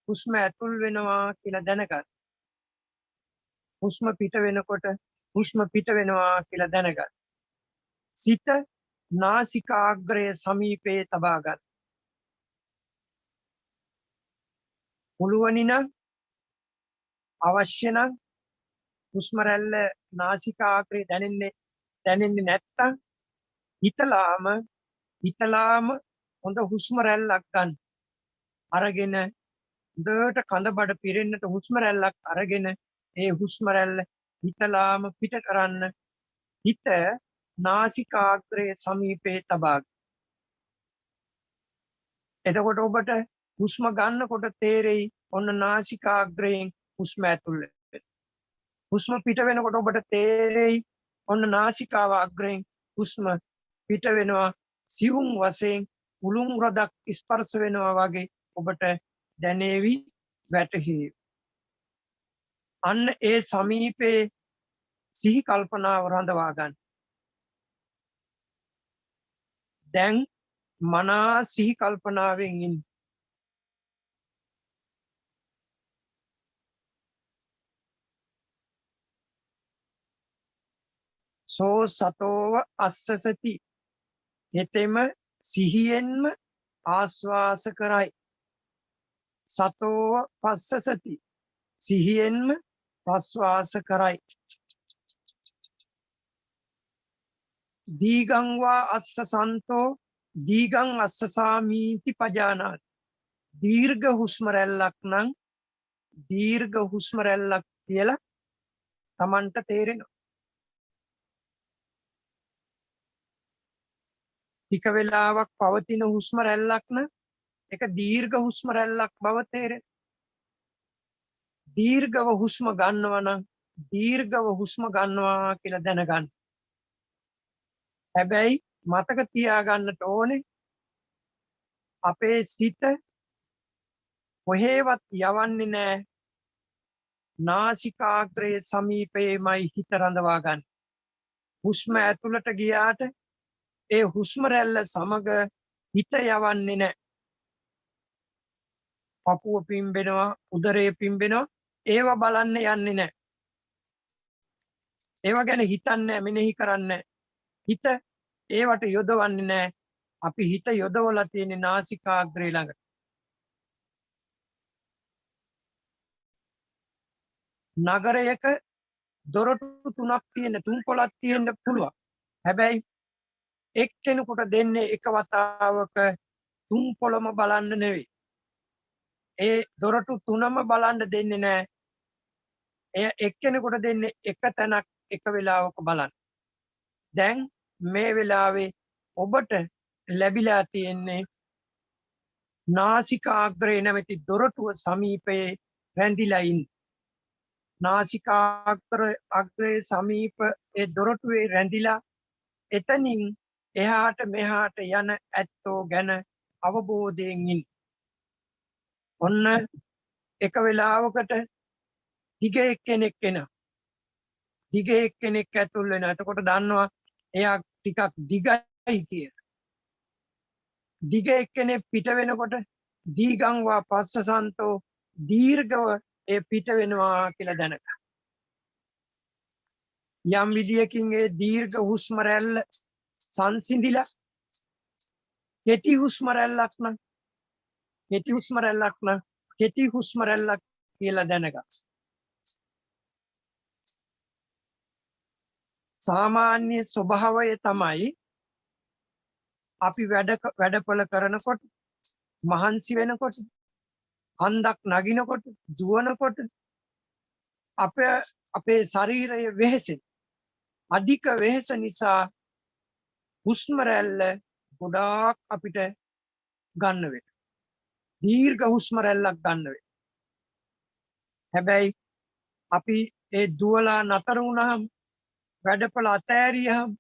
හුස්ම ඇතුල් වෙනවා කියලා දැනගන්න. හුස්ම පිට වෙනකොට හුස්ම පිට වෙනවා කියලා දැනගන්න. සිත නාසිකාග්‍රය සමීපයේ තබා ගන්න. පුළුවනි නම් අවශ්‍ය නම් හුස්ම රැල්ල නාසිකාග්‍රේ දැනෙන්නේ නැත්තම් හිතලාම හොඳ හුස්ම රැල්ලක් ගන්න. අරගෙන හොඳට කඳ බඩ පිරෙන්නට හුස්ම රැල්ලක් අරගෙන ඒ හුස්ම රැල්ල හිතලාම පිට කරන්න. හිත නාසිකාග්‍රයේ සමීපයේ තබා ගන්න. එතකොට ඔබට හුස්ම ගන්නකොට තේරෙයි ඔන්න නාසිකාග්‍රයෙන් හුස්ම ඇතුල් වෙනවා. හුස්ම පිට වෙනකොට ඔබට තේරෙයි ඔන්න නාසිකාව අග්‍රයෙන් හුස්ම පිට වෙනවා. සිවුම් වශයෙන් උළුම් රොදක් ස්පර්ශ වෙනවා වගේ ඔබට දැනේවි, වැටහේවි. අන්න ඒ සමීපේ සිහි කල්පනාව රඳවා ගන්න. දැන් මනා සිහි කල්පනාවෙන් ඉන්න. සෝ සතෝව අස්සසති. හෙතෙම සිහියෙන්ම ආස්වාස කරයි. සතෝව පස්සසති. සිහියෙන්ම ප්‍රස්වාස කරයි. දීගං වා අස්ස සන්තෝ දීගං අස්සසාමීති පජානාති. දීර්ඝ හුස්ම රැල්ලක් නම් දීර්ඝ හුස්ම රැල්ලක් කියලා Tamanට තේරෙනවා. ටික වෙලාවක් පවතින හුස්ම රැල්ලක් නම් ඒක දීර්ඝ හුස්ම රැල්ලක් බව තේරෙනවා. දීර්ඝව හුස්ම ගන්නවා නම් දීර්ඝව හුස්ම ගන්නවා කියලා දැනගන්න. හැබැයි මතක තියාගන්නට ඕනේ අපේ සිත කොහේවත් යවන්නේ නැහැ. නාසිකාග්‍රයේ සමීපයේමයි හිත රඳවා ගන්න. හුස්ම ඇතුළට ගියාට ඒ හුස්ම රැල්ල සමග හිත යවන්නේ නැහැ. පපුව පිම්බෙනවා, උදරය පිම්බෙනවා, ඒව බලන්න යන්නේ නැහැ. ඒව ගැන හිතන්නේ, මෙනෙහි කරන්නේ. හිත ඒවට යොදවන්නේ නැහැ. අපි හිත යොදවලා තියෙන්නේ නාසිකාග්‍රේ ළඟ. නගරයක දොරටු 3ක් තියෙන, 3 පොළක් තියෙන්න පුළුවන්. හැබැයි එක්කෙනෙකුට දෙන්නේ එක වතාවක 3 පොළම බලන්න නෙවෙයි. ඒ දොරටු තුනම බලන්න දෙන්නේ නැහැ. එය එක්කෙනෙකුට දෙන්නේ එක තැනක් එක වෙලාවක බලන්න. දැන් මේ වෙලාවේ ඔබට ලැබිලා තියෙන්නේ නාසිකාග්‍රේ නැමැති දොරටුව සමීපයේ රැඳිලා ඉන්න. නාසිකාග්‍රේ සමීප ඒ දොරටුවේ රැඳිලා එතනින් එහාට මෙහාට යන ඇත්තෝ ගැන අවබෝධයෙන් ඉන්න. ඔන්න එක වෙලාවකට දිග එක්කෙනෙක් එනවා. දිග එක්කෙනෙක් ඇතුල් වෙනවා. එතකොට දන්නවා එයා ටිකක් දිගයි කියලා. දිග එක්කෙනෙක් පිට වෙනකොට දීගං වා පස්සසන්තෝ දීර්ඝව ඒ පිට වෙනවා කියලා දැනගන්න. යම් විදියකින් ඒ දීර්ඝ හුස්ම රැල්ල සංසිඳිලා කෙටි හුස්ම රැල්ලක් නම් කෙටි හුස්ම රැල්ලක් කියලා දැනගන්න. සාමාන්‍ය ස්වභාවය තමයි අපි වැඩපොළ කරනකොට මහන්සි වෙනකොට කන්දක් නගිනකොට දුවනකොට අපේ ශරීරය වෙහෙසෙන. අධික වෙහෙස නිසා හුස්ම රැල්ල ගොඩාක් අපිට ගන්න වෙනවා. දීර්ඝ හුස්ම රැල්ලක් ගන්න වෙනවා. හැබැයි අපි ඒ දුවලා නතර වුණාම වැඩපොළ අතෑරියහම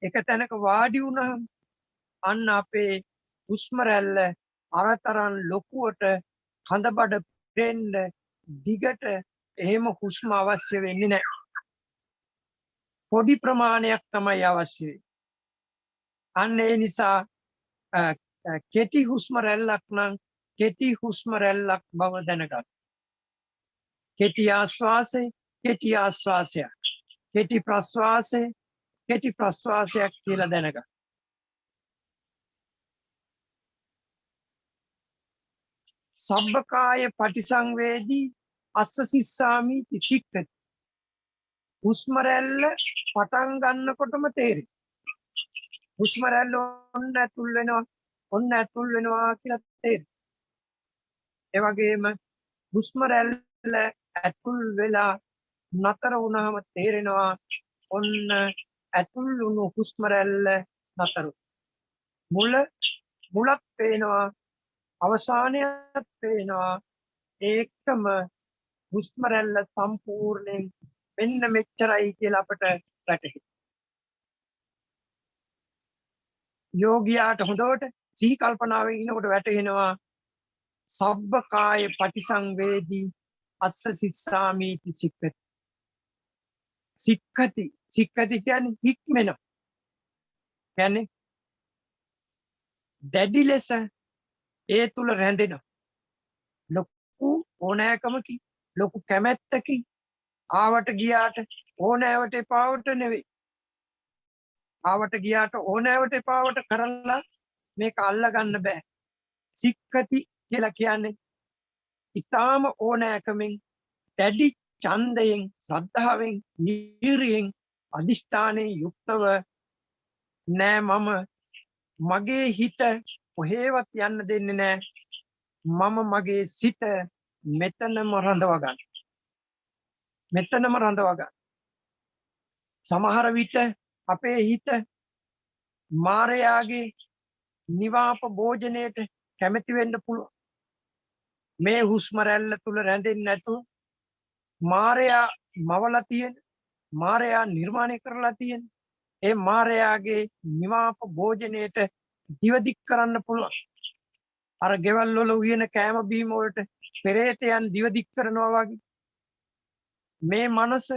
එක තැනක වාඩි වුණාම අන්න අපේ හුස්ම රැල්ල අරතරන් ලොකුවට හඳබඩ පෙරෙන්න දිගට එහෙම හුස්ම අවශ්‍ය වෙන්නේ නැහැ. පොඩි ප්‍රමාණයක් තමයි අවශ්‍ය වෙන්නේ. අන්න ඒ නිසා කෙටි හුස්ම රැල්ලක් නම් කෙටි හුස්ම රැල්ලක් බව දැනගන්න. කෙටි ආශ්වාසය කෙටි ආශ්වාසයක්. කෙටි ප්‍රශ්වාසය කෙටි ප්‍රශ්වාසයක් කියලා දැනගන්න. සබ්බකාය පටිසංවේදී අස්ස සිස්සාමි සික්ඛති. හුස්ම රැල්ල පටන් ගන්නකොටම තේරෙයි. හුස්ම රැල්ල ඔන්න ඇතුල් වෙනවා කියලා තේරෙයි. ඒ වගේම හුස්ම රැල්ල ඇතුල් වෙලා නතර වුණාම තේරෙනවා ඔන්න ඇතුල් වුණු හුස්ම රැල්ල නතර. මුලක් පේනවා අවසානයක් පේනවා. ඒකම හුස්ම රැල්ල සම්පූර්ණයෙන් මෙන්න මෙච්චරයි කියලා අපට වැටහෙයි. යෝගියාට හොඳට සිහි කල්පනාවෙන් ඉනකොට වැටහෙනවා සබ්බකාය පටිසංවේදී අස්ස සිස්සාමීති සික්ඛති. සික්ඛති කියන්නේ හික්මෙනවා. කියන්නේ දැඩි ලෙස ඒ තුල රැඳෙනවා. ලොකු ඕනෑකමකින් ලොකු කැමැත්තකින් ආවට ගියාට ඕනෑවට එපාවට නෙවෙයි. ආවට ගියාට ඕනෑවට එපාවට කරලා මේක අල්ලගන්න බෑ. සික්ඛති කියලා කියන්නේ ඊටාම ඕනෑකමින් දැඩි ඡන්දයෙන් ශ්‍රද්ධාවෙන් වීරියෙන් අදිෂ්ඨානයෙන් යුක්තව නෑ මගේ හිත කොහේවත් යන්න දෙන්නේ නෑ. මම මගේ සිත මෙතනම රඳව ගන්න. සමහර විට අපේ හිත මාරයාගේ නිවාප භෝජනයට කැමති වෙන්න පුළුවන්. මේ හුස්ම රැල්ල තුල රැඳෙන්නේ නැතුව මාරයා මවලා තියෙන මාරයා නිර්මාණය කරලා තියෙන ඒ මාරයාගේ නිවාප භෝජනයට දිවදික් කරන්න පුළුවන්. අර ගෙවල් වල උයන කෑම බීම වලට පෙරේතයන් දිවදික් කරනවා වගේ මේ මනස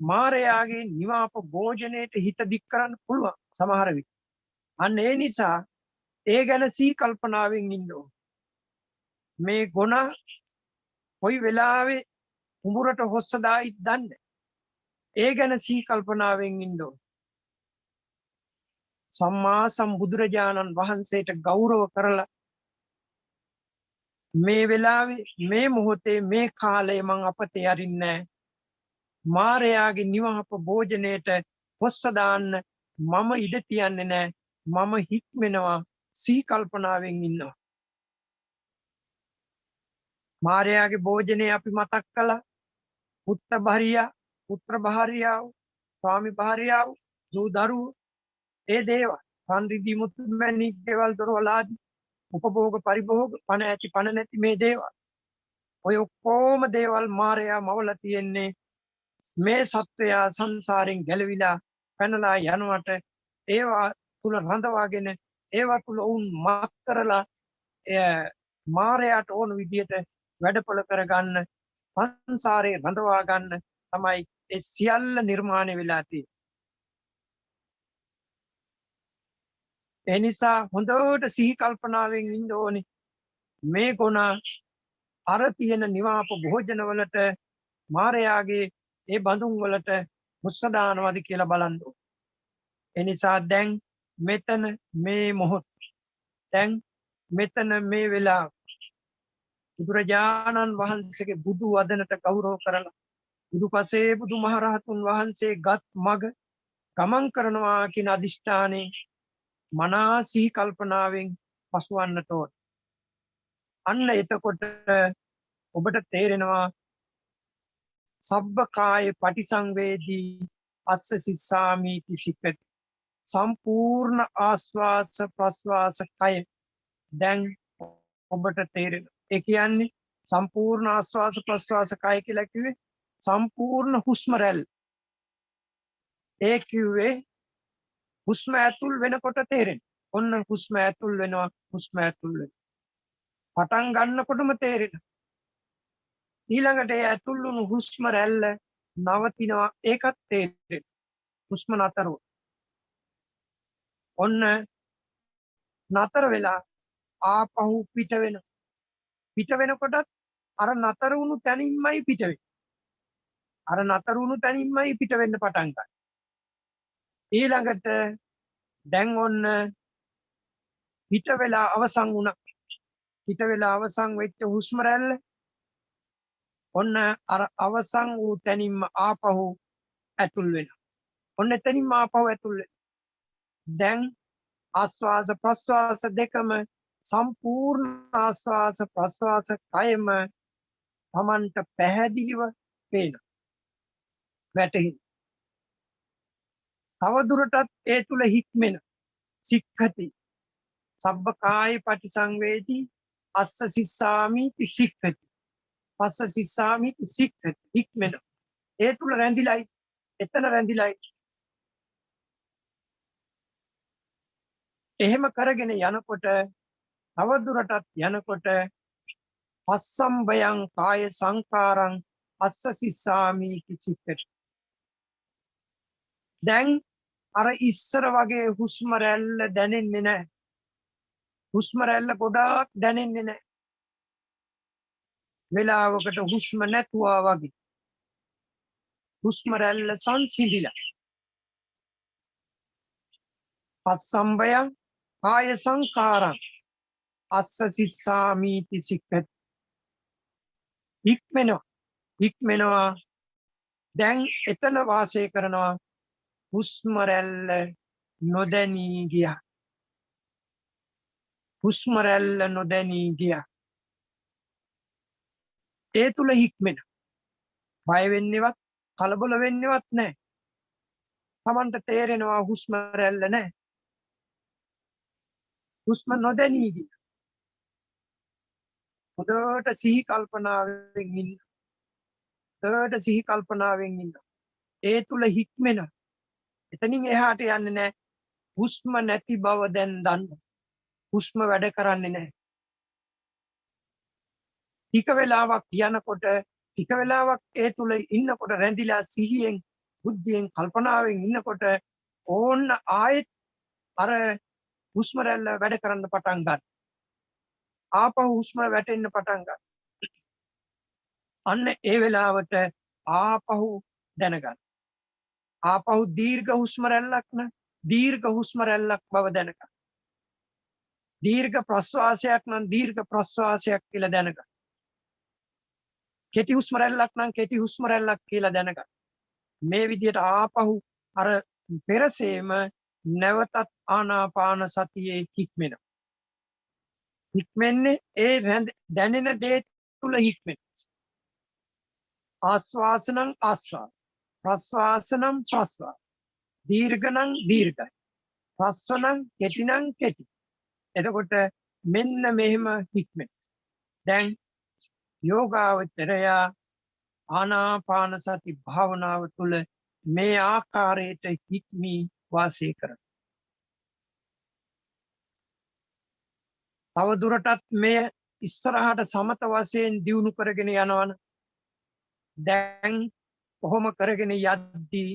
මාරයාගේ නිවාප භෝජනයට හිත දික් කරන්න පුළුවන් සමහර විට. අන්න ඒ නිසා ඒ ගැන සිහි කල්පනාවෙන් ඉන්න ඕන. මේ ගුණ කොයි වෙලාවෙ උඹරට හොස්ස දායිද දන්නේ. ඒ ගැන සිහි කල්පනාවෙන් ඉන්න ඕන. සම්මා සම්බුදුරජාණන් වහන්සේට ගෞරව කරලා මේ වෙලාවේ මේ මොහොතේ මේ කාලේ මං අපතේ අරින්නේ මාරයාගේ නිවහප භෝජනයට හොස්ස දාන්න මම ඉඩ තියන්නේ නැහැ. මම හික්මෙනවා සිහි කල්පනාවෙන් ඉන්නවා. මාරයාගේ භෝජනේ අපි මතක් කළා. පුත්‍ර භාර්යාව, ස්වාමි භාර්යාව, දූ දරුවෝ, ඒ දේවල්. රන්රිදී මුතු මැණික් ගෙවල් දොරවල් ආදී උපභෝග පරිභෝග පණ ඇති පණ නැති මේ දේවල්. ඔය ඔක්කොම දේවල් මාරයා මවලා තියෙන්නේ මේ සත්වයා සංසාරයෙන් ගැලවිලා පැනලා යනවට ඒවා තුල රඳවාගෙන ඒවා තුල වුන් මත් කරලා මාරයාට ඕන විදියට වැඩපොළ කරගන්න සංසාරේ රඳවා ගන්න තමයි ඒ සියල්ල නිර්මාණය වෙලා තියෙන්නේ. ඒ නිසා හොඳට සිහි කල්පනාවෙන් ඉන්න ඕනේ. මේ ගුණ අර තියෙන නිවාප භෝජන වලට මාරයාගේ ඒ බඳුන් වලට මුස්ස දානවද කියලා බලන්න ඕනේ. ඒ නිසා දැන් මෙතන මේ මොහොත දැන් මෙතන මේ වෙලාව බුදුරජාණන් වහන්සේගේ බුදු වදනට ගෞරව කරලා බුදුපසේ බුදුමහරහතුන් වහන්සේ ගත් මග ගමන් කරනවා කියන අදිෂ්ඨානේ මනා සිහි කල්පනාවෙන් පසුවන්නට ඕන. අන්න එතකොට ඔබට තේරෙනවා සබ්බකාය පටිසංවේදී අස්ස සිස්සාමීති සික්ඛති. සම්පූර්ණ ආස්වාස ප්‍රස්වාස කය දැන් ඔබට තේරෙනවා. ඒ කියන්නේ සම්පූර්ණ ආස්වාස ප්‍රස්වාස කය කියලා කිව්වේ සම්පූර්ණ හුස්ම රැල්ල. ඒ කිව්වේ හුස්ම ඇතුල් වෙනකොට තේරෙන. ඔන්න හුස්ම ඇතුල් වෙනවා, හුස්ම ඇතුල් වෙනවා. පටන් ගන්නකොටම තේරෙන. ඊළඟට ඒ ඇතුල් වුණු හුස්ම රැල්ල නවතිනවා, ඒකත් තේරෙන. හුස්ම නතර වුණා. ඔන්න නතර වෙලා ආපහු පිට වෙනවා. පිට වෙනකොටත් අර නතර වුණු තැනින්මයි පිට වෙන්නේ. අර නතර වුණු තැනින්මයි පිට වෙන්න පටන් ගන්න. ඊළඟට දැන් ඔන්න පිට වෙලා අවසන් වුණා. පිට වෙලා අවසන් වෙච්ච හුස්ම රැල්ල ඔන්න අර අවසන් වූ තැනින්ම ආපහු ඇතුල් වෙනවා. ඔන්න එතනින්ම ආපහු ඇතුල් වෙනවා. දැන් ආස්වාස ප්‍රස්වාස දෙකම සම්පූර්ණ ආස්වාස ප්‍රස්වාස කයම තමන්ට පැහැදිලිව පේනවා. වැටහෙන. තවදුරටත් ඒ තුල හික්මෙන සික්ඛති. සබ්බකාය පටිසංවේදී අස්ස සිස්සාමි සික්ඛති. පස්ස සිස්සාමි සික්ඛති. හික්මෙන. ඒ තුල රැඳිලායි. එතන රැඳිලායි. එහෙම කරගෙන යනකොට තවදුරටත් යනකොට පස්සම්බයං කාය සංකාරං අස්ස සිස්සාමි සික්ඛති. දැන් අර ඉස්සර වගේ හුස්ම රැල්ල දැනෙන්නේ නැහැ. හුස්ම රැල්ල ගොඩාක් දැනෙන්නේ නැහැ. වෙලාවකට හුස්ම නැතුවා වගේ. හුස්ම රැල්ල සංසිඳිලා. පස්සම්බයං කාය සංකාරං අස්ස සිස්සාමීති සික්ඛති. හික්මෙනවා. දැන් එතන වාසය කරනවා. හුස්ම රැල්ල නොදැනී ගියා. හුස්ම රැල්ල නොදැනී ගියා. ඒ තුල හික්මෙන. බය වෙන්නේවත් කලබල වෙන්නේවත් නැහැ. Tamanට තේරෙනවා හුස්ම රැල්ල නැහැ. හුස්ම නොදැනී ගියා. හොඳට සිහි කල්පනාවෙන් ඉන්න. හොඳට සිහි කල්පනාවෙන් ඉන්න. ඒ තුල හික්මෙන. එතනින් එහාට යන්නේ නැහැ. හුස්ම නැති බව දැන් දන්න. හුස්ම වැඩ කරන්නේ නැහැ. ටික වෙලාවක් යනකොට ටික වෙලාවක් ඒ තුල ඉන්නකොට රැඳිලා සිහියෙන් බුද්ධියෙන් කල්පනාවෙන් ඉන්නකොට ඕන්න ආයෙත් අර හුස්ම රැල්ල වැඩ කරන්න පටන් ගන්න. ආපහු හුස්ම වැටෙන්න පටන් ගන්න. අන්න ඒ වෙලාවට ආපහු දැනගන්න. ආපහු දීර්ඝ හුස්ම රැල්ලක් න දීර්ඝ හුස්ම රැල්ලක් බව දැනගන්න. දීර්ඝ ප්‍රශ්වාසයක් නම් දීර්ඝ ප්‍රශ්වාසයක් කියලා දැනගන්න. කෙටි හුස්ම රැල්ලක් නම් කෙටි හුස්ම රැල්ලක් කියලා දැනගන්න. මේ විදිහට ආපහු අර පෙරසේම නැවතත් ආනාපාන සතියේ හික්මෙනවා. හික්මෙන්නේ ඒ දැනෙන දේ තුල හික්මෙන. ආස්වාසනං ආස්වාස. ප්‍රස්වාසනං ප්‍රස්වාස. දීර්ඝනං දීර්ඝයි. රස්වනං කෙටිනං කෙටි. එතකොට මෙන්න මෙහෙම හික්මෙන. දැන් යෝගාවචරය ආනාපාන සති භාවනාව තුළ මේ ආකාරයට හික්මී වාසය කරන. තව දුරටත් මෙය ඉස්සරහට සමත වශයෙන් දියුණු කරගෙන යනවන. දැන් කොහොම කරගෙන යද්දී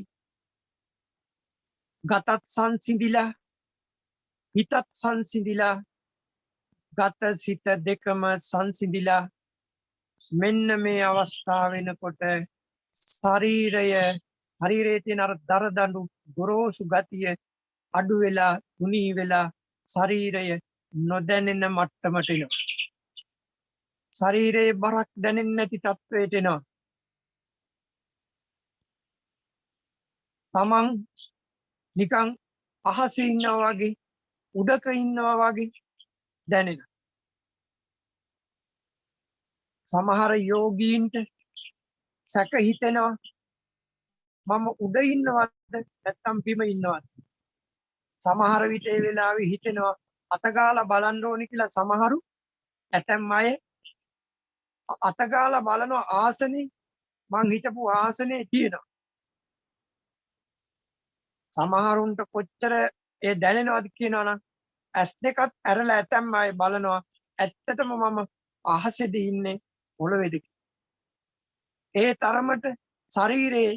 ගතත් සංසිඳිලා හිතත් සංසිඳිලා ගත සිත දෙකම සංසිඳිලා මෙන්න මේ අවස්ථාව වෙනකොට ශරීරයේ තියෙන අර දරදඬු ගොරෝසු ගතිය අඩු වෙලා තුනී වෙලා ශරීරය නොදැනෙන මට්ටමට එනවා. ශරීරයේ බරක් දැනෙන්නේ නැති තත්වයට එනවා. තමන් නිකන් අහසේ ඉන්නවා වගේ උඩක ඉන්නවා වගේ දැනෙනවා. සමහර යෝගීන්ට සැක හිතෙනවා මම උඩ ඉන්නවද නැත්නම් බිම ඉන්නවද? සමහර විට ඒ වෙලාවේ හිතෙනවා අතගාලා බලන්න ඕනි කියලා. සමහරු ඇතැම් අය අතගාලා බලනවා ආසනේ මං හිටපු ආසනේ තියෙනවා. සමහරුන්ට කොච්චර ඒ දැනෙනවද කියනවනම් ඇස් දෙකත් ඇරලා ඇතැම් අය බලනවා ඇත්තටම මම අහසේද ඉන්නේ පොළවේද. ඒ තරමට ශරීරයේ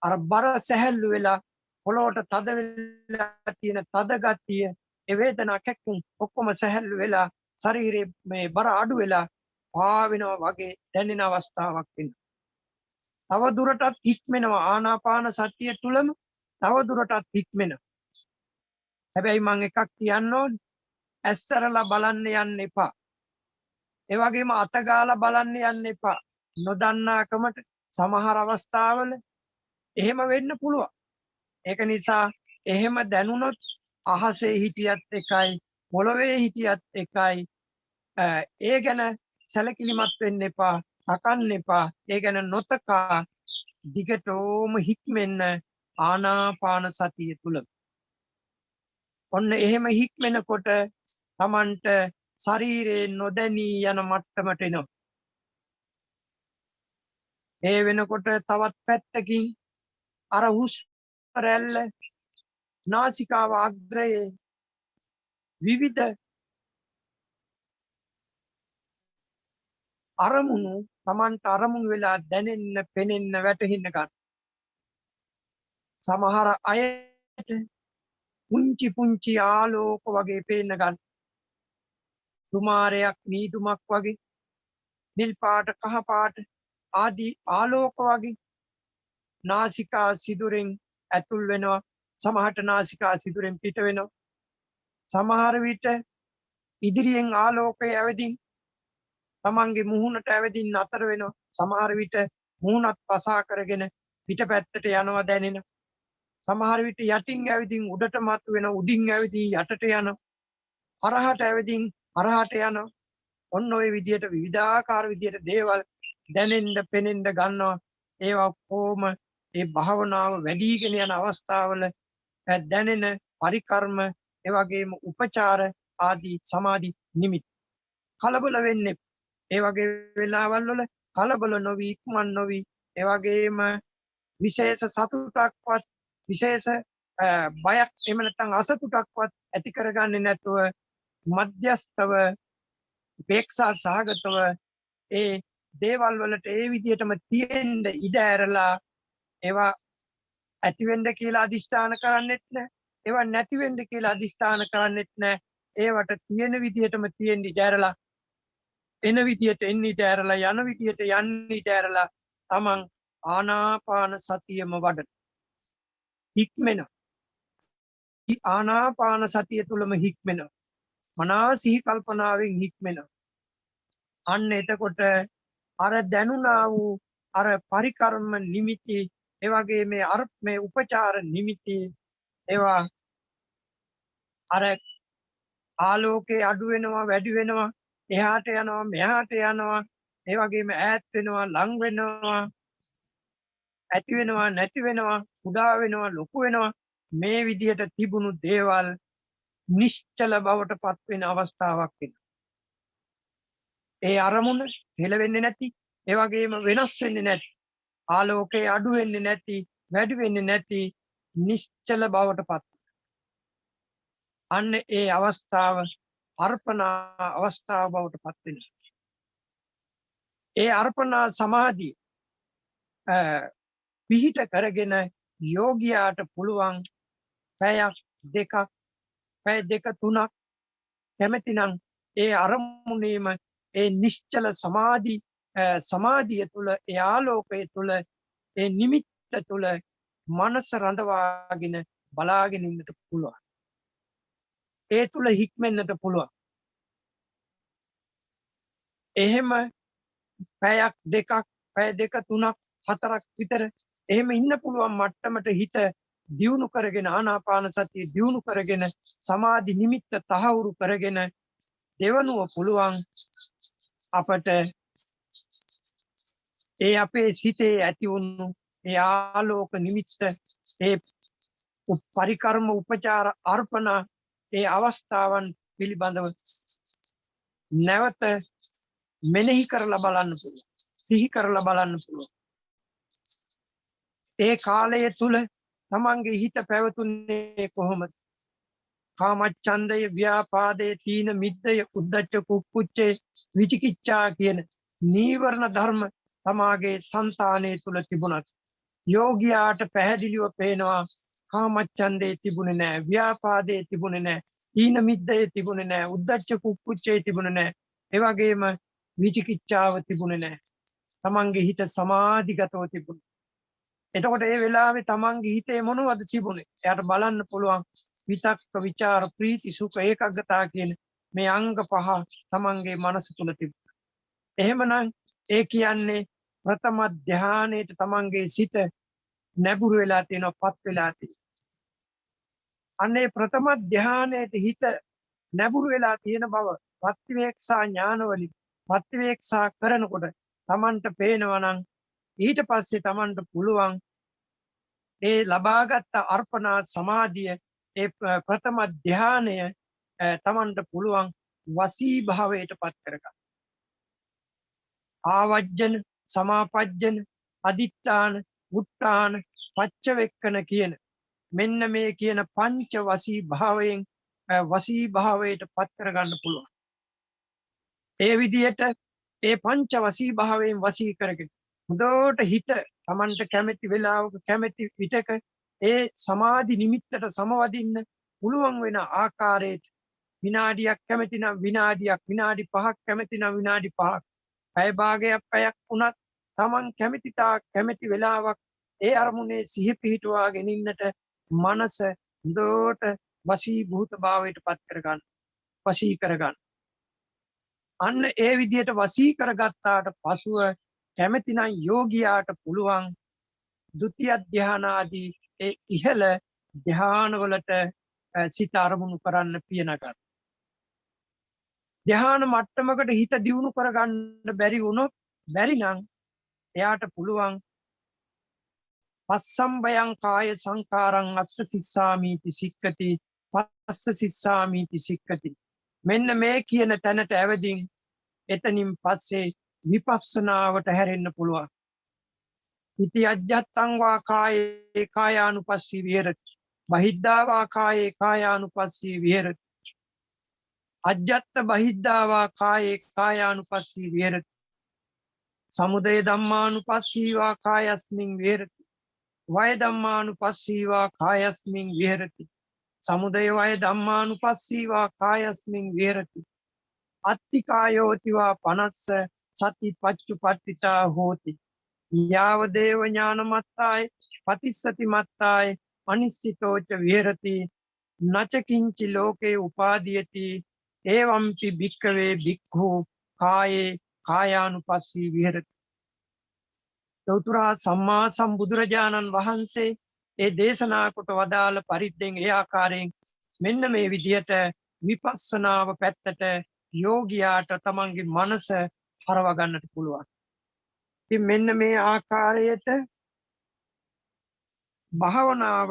අර බර සැහැල්ලු වෙලා පොළොවට තද වෙලා තියෙන තද ගතිය ඒ වේදනා කැක්කුම් ඔක්කොම සැහැල්ලු වෙලා ශරීරයේ මේ බර අඩු වෙලා පාවෙනවා වගේ දැනෙන අවස්ථාවක් වෙනවා. තව දුරටත් හික්මෙනවා ආනාපාන සතිය තුලම තව දුරටත් හික්මෙනවා. හැබැයි මම එකක් කියන්න ඕනේ ඇස්සරලා බලන්න යන්න එපා. ඒ වගේම අතගාලා බලන්න යන්න එපා. නොදන්නාකමට සමහර අවස්ථාවල එහෙම වෙන්න පුළුවන්. ඒක නිසා එහෙම දැනුනොත් අහසේ හිටියත් එකයි පොළවේ හිටියත් එකයි. ඒ ගැන සැලකිලිමත් වෙන්න එපා. තකන්න එපා. ඒ ගැන නොතකා දිගටම හික්මෙන්න ආනාපාන සතිය තුල. ඔන්න එහෙම හික්මෙනකොට Tamanට ශරීරේ නොදැනී යන මට්ටමට එනවා. ඒ වෙනකොට තවත් පැත්තකින් අර හුස්ම රැල්ල නාසිකාව අග්‍රයේ විවිධ අරමුණු Tamanට අරමුණු වෙලා දැනෙන්න, පෙනෙන්න, වැටහෙන්න ගන්න. සමහර අයට පුංචි පුංචි ආලෝක වගේ පේන්න ගන්න. තුමාරයක් මීදුමක් වගේ නිල් පාට කහ පාට ආදී ආලෝක වගේ නාසිකා සිදුරෙන් ඇතුල් වෙනවා. සමහරට නාසිකා සිදුරෙන් පිට වෙනවා. සමහර විට ඉදිරියෙන් ආලෝකය ඇවිදින් තමන්ගේ මුහුණට ඇවිදින් නතර වෙනවා. සමහර විට මුහුණත් පසා කරගෙන පිටපැත්තට යනවා දැනෙන. සමහර විට යටින් ඇවිදින් උඩට මතු වෙන, උඩින් ඇවිදින් යටට යන, හරහට ඇවිදින් හරහට යන. ඔන්න ඔය විදියට විවිධාකාර විදියට දේවල් දැනෙන්න පෙනෙන්න ගන්නවා. ඒවා කොහොම ඒ භාවනාව වැඩිගෙන යන අවස්ථාවල දැනෙන පරිකර්ම ඒ වගේම උපචාර ආදී සමාධි නිමිති කලබල වෙන්නේ. ඒ වගේ වෙලාවල් වල කලබල නොවි ඉක්මන් නොවි ඒ වගේම විශේෂ සතුටක්වත් විශේෂ බයක් එහෙම නැත්නම් අසතුටක්වත් ඇති කරගන්නේ නැතුව මධ්‍යස්තව උපේක්ෂා සහගතව ඒ දේවල් වලට ඒ විදිහටම තියෙන්න ඉඩ ඇරලා ඒවා ඇති වෙන්න කියලා අදිෂ්ඨාන කරන්නෙත් නැහැ. ඒවා නැති වෙන්න කියලා අදිෂ්ඨාන කරන්නෙත් නැහැ. ඒවට තියෙන විදිහටම තියෙන්න ඉඩ ඇරලා එන විදිහට එන්න ඉඩ ඇරලා යන විදිහට යන්න ඉඩ ඇරලා තමන් ආනාපාන සතියම වඩන. හික්මෙන. ආනාපාන සතිය තුලම හික්මෙන. මනා සිහි කල්පනාවෙන් හික්මෙන. අන්න එතකොට අර දැනුණා වූ අර පරිකර්ම නිමිති ඒ වගේ මේ උපචාර නිමිති ඒවා අර ආලෝකේ අඩු වෙනවා වැඩි වෙනවා එහාට යනවා මෙහාට යනවා ඒ වගේම ඈත් වෙනවා ලං වෙනවා ඇති වෙනවා නැති වෙනවා කුඩා වෙනවා ලොකු වෙනවා මේ විදිහට තිබුණු දේවල් නිශ්චල බවට පත් වෙන අවස්ථාවක් වෙනවා. ඒ අරමුණ හෙලවෙන්නේ නැති ඒ වගේම වෙනස් වෙන්නේ නැති ආලෝකේ අඩු වෙන්නේ නැති වැඩි වෙන්නේ නැති නිශ්චල බවට පත් අන්න ඒ අවස්ථාව අර්පණා අවස්ථාව බවට පත් වෙනවා. ඒ අර්පණා සමාධිය පිහිට කරගෙන යෝගියාට පුළුවන් පැයක් දෙකක් පැය දෙක තුනක් කැමැතිනම් ඒ අරමුණේම ඒ නිශ්චල සමාධිය තුළ ඒ ආලෝකය තුළ ඒ නිමිත්ත තුළ මනස රඳවාගෙන බලාගෙන ඉන්නට පුළුවන්. ඒ තුළ හික්මෙන්නට පුළුවන්. එහෙම පැයක් දෙකක් පැය දෙක තුනක් හතරක් විතර එහෙම ඉන්න පුළුවන් මට්ටමට හිත දියුණු කරගෙන ආනාපාන සතිය දියුණු කරගෙන සමාධි නිමිත්ත තහවුරු කරගෙන දෙවනුව පුළුවන් අපට ඒ අපේ සිතේ ඇති වුණු ඒ ආලෝක නිමිත්ත ඒ පරිකර්ම උපචාර අර්පණ ඒ අවස්ථාවන් පිළිබඳව නැවත මෙනෙහි කරලා බලන්න පුළුවන්. සිහි කරලා බලන්න පුළුවන්. ඒ කාලය තුල තමන්ගේ හිත පැවතුනේ කොහොමද? කාමච්ඡන්දය, ව්‍යාපාදය, තීන මිද්දය, උද්ධච්ච කුක්කුච්චේ, විචිකිච්ඡා කියන නීවරණ ධර්ම තමාගේ సంతානයේ තුල තිබුණත් යෝගියාට පැහැදිලිව පේනවා කාමච්ඡන්දේ තිබුණේ නැහැ, ව්‍යාපාදේ තිබුණේ නැහැ, තීන මිද්දේ තිබුණේ නැහැ, උද්ධච්ච කුක්කුච්චේ තිබුණේ නැහැ. ඒ වගේම විචිකිච්ඡාව තිබුණේ නැහැ. තමන්ගේ හිත සමාධිගතව තිබුණා. එතකොට ඒ වෙලාවේ තමන්ගේ හිතේ මොනවද තිබුණේ? එයාට බලන්න පුළුවන් විතක්ක ਵਿਚාර ප්‍රීති සුඛ ඒකග්ගතා කියන මේ අංග පහ තමන්ගේ මනස තුල තිබුණා. එහෙමනම් ඒ කියන්නේ ප්‍රථම ධානයේට තමන්ගේ සිත නැඹුරු වෙලා තියෙනවා, පත් වෙලා තියෙනවා. අනේ ප්‍රථම ධානයේට හිත නැඹුරු වෙලා තියෙන බව ප්‍රතිවේක්ෂා ඥානවලින් ප්‍රතිවේක්ෂා කරනකොට තමන්ට පේනවා නම් ඊට පස්සේ තමන්ට පුළුවන් ඒ ලබාගත් අර්පණා සමාධිය ඒ ප්‍රථම ධානය තමන්ට පුළුවන් වසී භාවයට පත් කරගන්න. ආවජ්ජන සමාපජ්ජන අදිත්‍යාන උත්තාන පච්චවෙක්කන කියන මෙන්න මේ කියන පංච වසී භාවයෙන් වසී භාවයට පත් කරගන්න පුළුවන්. ඒ විදිහට ඒ පංච වසී භාවයෙන් වසී කරගෙන හොඳට හිත තමන්ට කැමැති වෙලාවක කැමැති විටක ඒ සමාධි නිමිත්තට සමවදින්න පුළුවන් වෙන ආකාරයට විනාඩියක් කැමැති නම් විනාඩියක් විනාඩි 5ක් කැමැති නම් විනාඩි 5ක් පැය භාගයක් පැයක් වුණත් තමන් කැමැති තාක් කැමැති වෙලාවක් ඒ අරමුණේ සිහි පිහිටුවාගෙන ඉන්නට මනස හොඳට වශීභූත භාවයට පත් කරගන්න වශී කරගන්න. අන්න ඒ විදිහට වශී කරගත්තාට පසුව කැමැතිනම් යෝගියාට පුළුවන් ဒုတိ ය ධාන ආදී ඒ ඉහළ ධානවලට සිත අරමුණු කරන්න පියනගන්න. ධාන මට්ටමකට හිත දියුණු කරගන්න බැරි වුණොත් බැරි නම් එයාට පුළුවන් පස්සම්බයං කාය සංකාරං අස්ස සිස්සාමීති සික්කති පස්ස සිස්සාමීති සික්කති. මෙන්න මේ කියන තැනට ඇවදින් එතනින් පස්සේ විපස්සනාවට හැරෙන්න පුළුවන්. ඉති අජ්ජත්තං වා කායේ කායානුපස්සී විහෙරති. බහිද්ධා වා කායේ කායානුපස්සී විහෙරති. අජ්ජත්ත බහිද්ධා වා කායේ කායානුපස්සී විහෙරති. සමුදය ධම්මානුපස්සී වා කායස්මින් විහෙරති. වය ධම්මානුපස්සී වා කායස්මින් විහෙරති. සමුදය වය ධම්මානුපස්සී වා කායස්මින් විහෙරති. අත්තිකායෝති වා පනස්ස සති පච්චුපට්ඨිතා හෝති. යාව දේව ඥානමත්තාය පතිස්සති මත්තාය අනිස්සිතෝච විහෙරති නචකින්චි ලෝකේ උපාදීයති එවම්පි භික්ඛවේ භික්ඛු කායේ කායානුපස්සී විහෙරති. උතුරා සම්මා සම්බුදුරජාණන් වහන්සේ ඒ දේශනා කොට වදාළ පරිද්දෙන් ඒ ආකාරයෙන් මෙන්න මේ විදියට විපස්සනාව පැත්තට යෝගියාට තමන්ගේ මනස හරව ගන්නට පුළුවන්. ඉතින් මෙන්න මේ ආකාරයට භාවනාව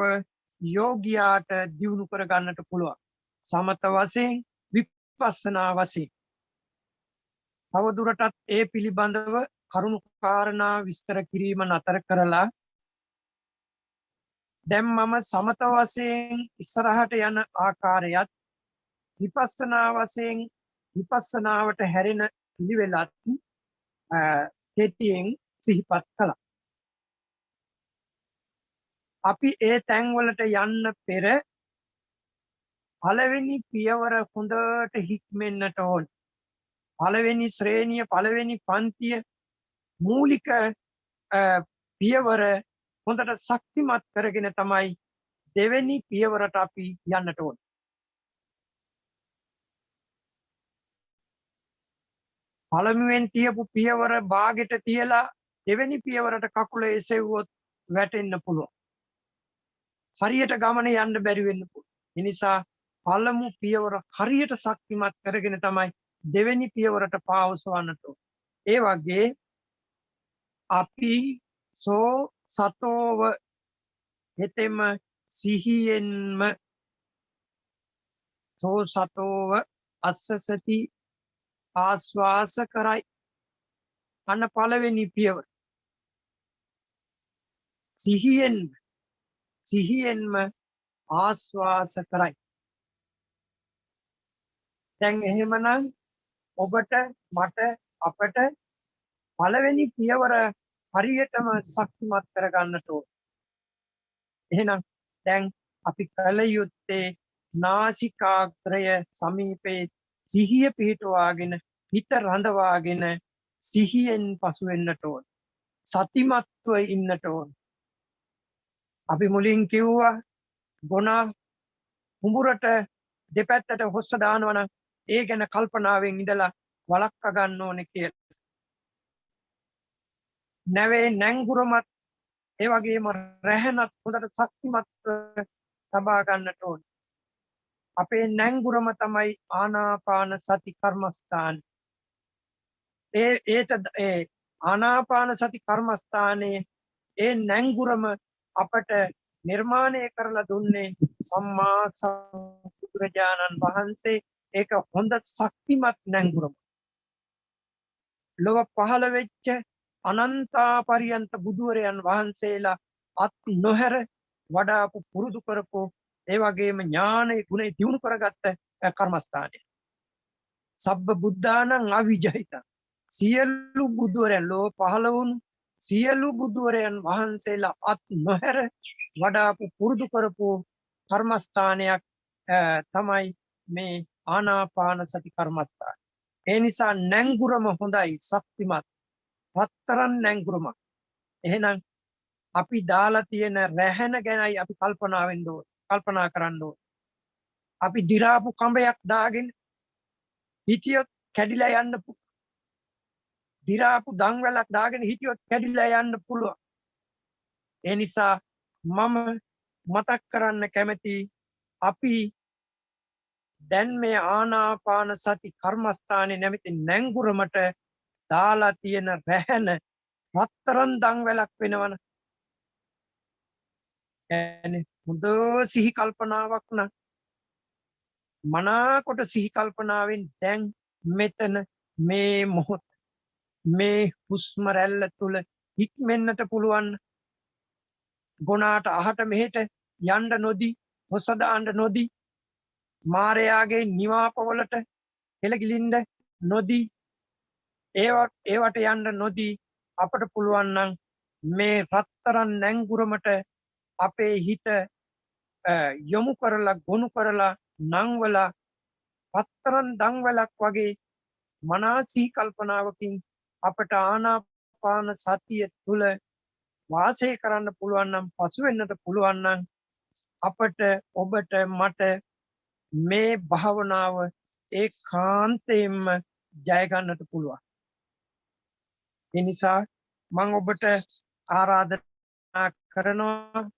යෝගියාට දියුණු කර ගන්නට පුළුවන්. සමත වශයෙන් විපස්සනා වශයෙන්. තවදුරටත් ඒ පිළිබඳව කරුණු කාරණා විස්තර කිරීම නතර කරලා දැන් මම සමත වශයෙන් ඉස්සරහට යන ආකාරයත් විපස්සනා වශයෙන් විපස්සනාවට හැරෙන පිළිවෙලත් කෙටියෙන් සිහිපත් කළා. අපි ඒ තැන්වලට යන්න පෙර පළවෙනි පියවර හොඳට හික්මෙන්නට ඕන. පළවෙනි ශ්‍රේණිය පළවෙනි පන්තිය මූලික පියවර හොඳට ශක්තිමත් කරගෙන තමයි දෙවෙනි පියවරට අපි යන්නට ඕන. පළමුවෙන් තියපු පියවර භාගෙට තියලා දෙවෙනි පියවරට කකුල එසෙව්වොත් වැටෙන්න පුළුවන්. හරියට ගමන යන්න බැරි වෙන්න පුළුවන්. ඒ නිසා පළමු පියවර හරියට ශක්තිමත් කරගෙන තමයි දෙවෙනි පියවරට පාවසවන්නට ඕන. ඒ වගේ අපි සතෝව හෙතෙම සිහියෙන්ම සතෝව අස්සසති ආස්වාස කරයි. අන්න පළවෙනි පියවර. සිහියෙන්ම ආස්වාස කරයි. දැන් එහෙමනම් ඔබට මට අපට පළවෙනි පියවර හරියටම ශක්තිමත් කරගන්නට ඕන. එහෙනම් දැන් අපි කල යුත්තේ නාසිකාග්‍රය සමීපේ සිහිය පිහිටුවාගෙන හිත රඳවාගෙන සිහියෙන් පසු වෙන්නට ඕන. සතිමත්ව ඉන්නට ඕන. අපි මුලින් කිව්වා ගොනා කුඹුරට දෙපැත්තට හොස්ස දානවා නම් ඒ ගැන කල්පනාවෙන් ඉඳලා වළක්වා ගන්න ඕනේ කියලා. නැවේ නැංගුරමත් ඒ වගේම රැහැනත් හොඳට ශක්තිමත් තබා ගන්නට ඕන. අපේ නැංගුරම තමයි ආනාපාන සති කර්මස්ථාන. ඒ ආනාපාන සති කර්මස්ථානයේ ඒ නැංගුරම අපට නිර්මාණය කරලා දුන්නේ සම්මා සම්බුදුරජාණන් වහන්සේ. ඒක හොඳ ශක්තිමත් නැංගුරම. ලොව පහළ වෙච්ච අනන්තා පරියන්ත බුදුවරයන් වහන්සේලා අත් නොහැර වඩාපු පුරුදු කරපු ඒ වගේම ඥානයේ ගුණය දියුණු කරගත්ත කර්මස්ථානය. සබ්බ බුද්ධානං අවිජහිතං. සියලු බුදුවරයන් ලොව පහළ වුණු සියලු බුදුවරයන් වහන්සේලා අත් නොහැර වඩාපු පුරුදු කරපු කර්මස්ථානයක් තමයි මේ ආනාපාන සති කර්මස්ථානය. ඒ නිසා නැංගුරම හොඳයි ශක්තිමත් රත්තරන් නැංගුරම. එහෙනම් අපි දාලා තියෙන රැහැන ගැනයි අපි කල්පනා කරන්න ඕන. අපි දි รา පු කඹයක් දාගෙන හිටියොත් කැඩිලා යන්න පුළුවන්. දි รา පු දන්වැලක් දාගෙන හිටියොත් කැඩිලා යන්න පුළුවන්. ඒ නිසා මම මතක් කරන්න කැමති අපි දැන් මේ ආනාපාන සති කර්මස්ථානයේ නැමැති නැංගුරමට දාලා තියෙන රැහැන රත්තරන් දන්වැලක් වෙනවන. හොඳ සිහි කල්පනාවක් නම් මනාකොට සිහි කල්පනාවෙන් දැන් මෙතන මේ මොහොත මේ හුස්ම රැල්ල තුල හික්මෙන්නට පුළුවන්. ගොනාට අහට මෙහෙට යන්න නොදී හොස දාන්න නොදී මාරයාගේ නිවාපවලට කෙලගිලින්න නොදී ඒවට යන්න නොදී අපට පුළුවන් නම් මේ රත්තරන් නැංගුරමට අපේ හිත යොමු කරලා ගොනු කරලා නංවලා රත්තරන් දන්වැලක් වගේ මනසී කල්පනාවකින් අපට ආනාපාන සතිය තුල වාසය කරන්න පුළුවන් නම් පසු වෙන්නට පුළුවන් නම් අපට ඔබට මට මේ භාවනාව ඒකාන්තයෙන්ම ජය ගන්නට පුළුවන්. ඒ නිසා මම ඔබට ආරාධනා කරනවා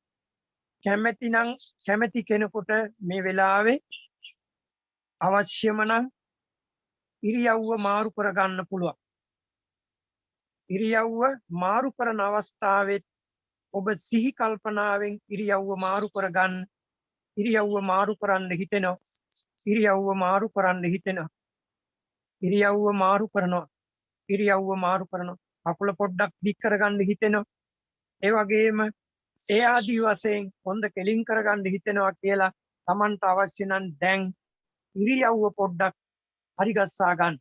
කැමැති කෙනෙකුට මේ වෙලාවේ අවශ්‍යම නම් ඉරියව්ව මාරු කරගන්න පුළුවන්. ඉරියව්ව මාරු කරන අවස්ථාවෙත් ඔබ සිහි කල්පනාවෙන් ඉරියව්ව මාරු කරගන්න. ඉරියව්ව මාරු කරන්න හිතෙනවා. ඉරියව්ව මාරු කරන්න හිතෙනවා. ඉරියව්ව මාරු කරනවා. ඉරියව්ව මාරු කරනවා. කකුල පොඩ්ඩක් දික් කරගන්න හිතෙනවා. ඒ වගේම ඒ ආදී වශයෙන් හොඳ කෙලින් කරගන්න හිතෙනවා කියලා Tamanට අවශ්‍ය නම් දැන් ඉරියව්ව පොඩ්ඩක් හරි ගස්සා ගන්න.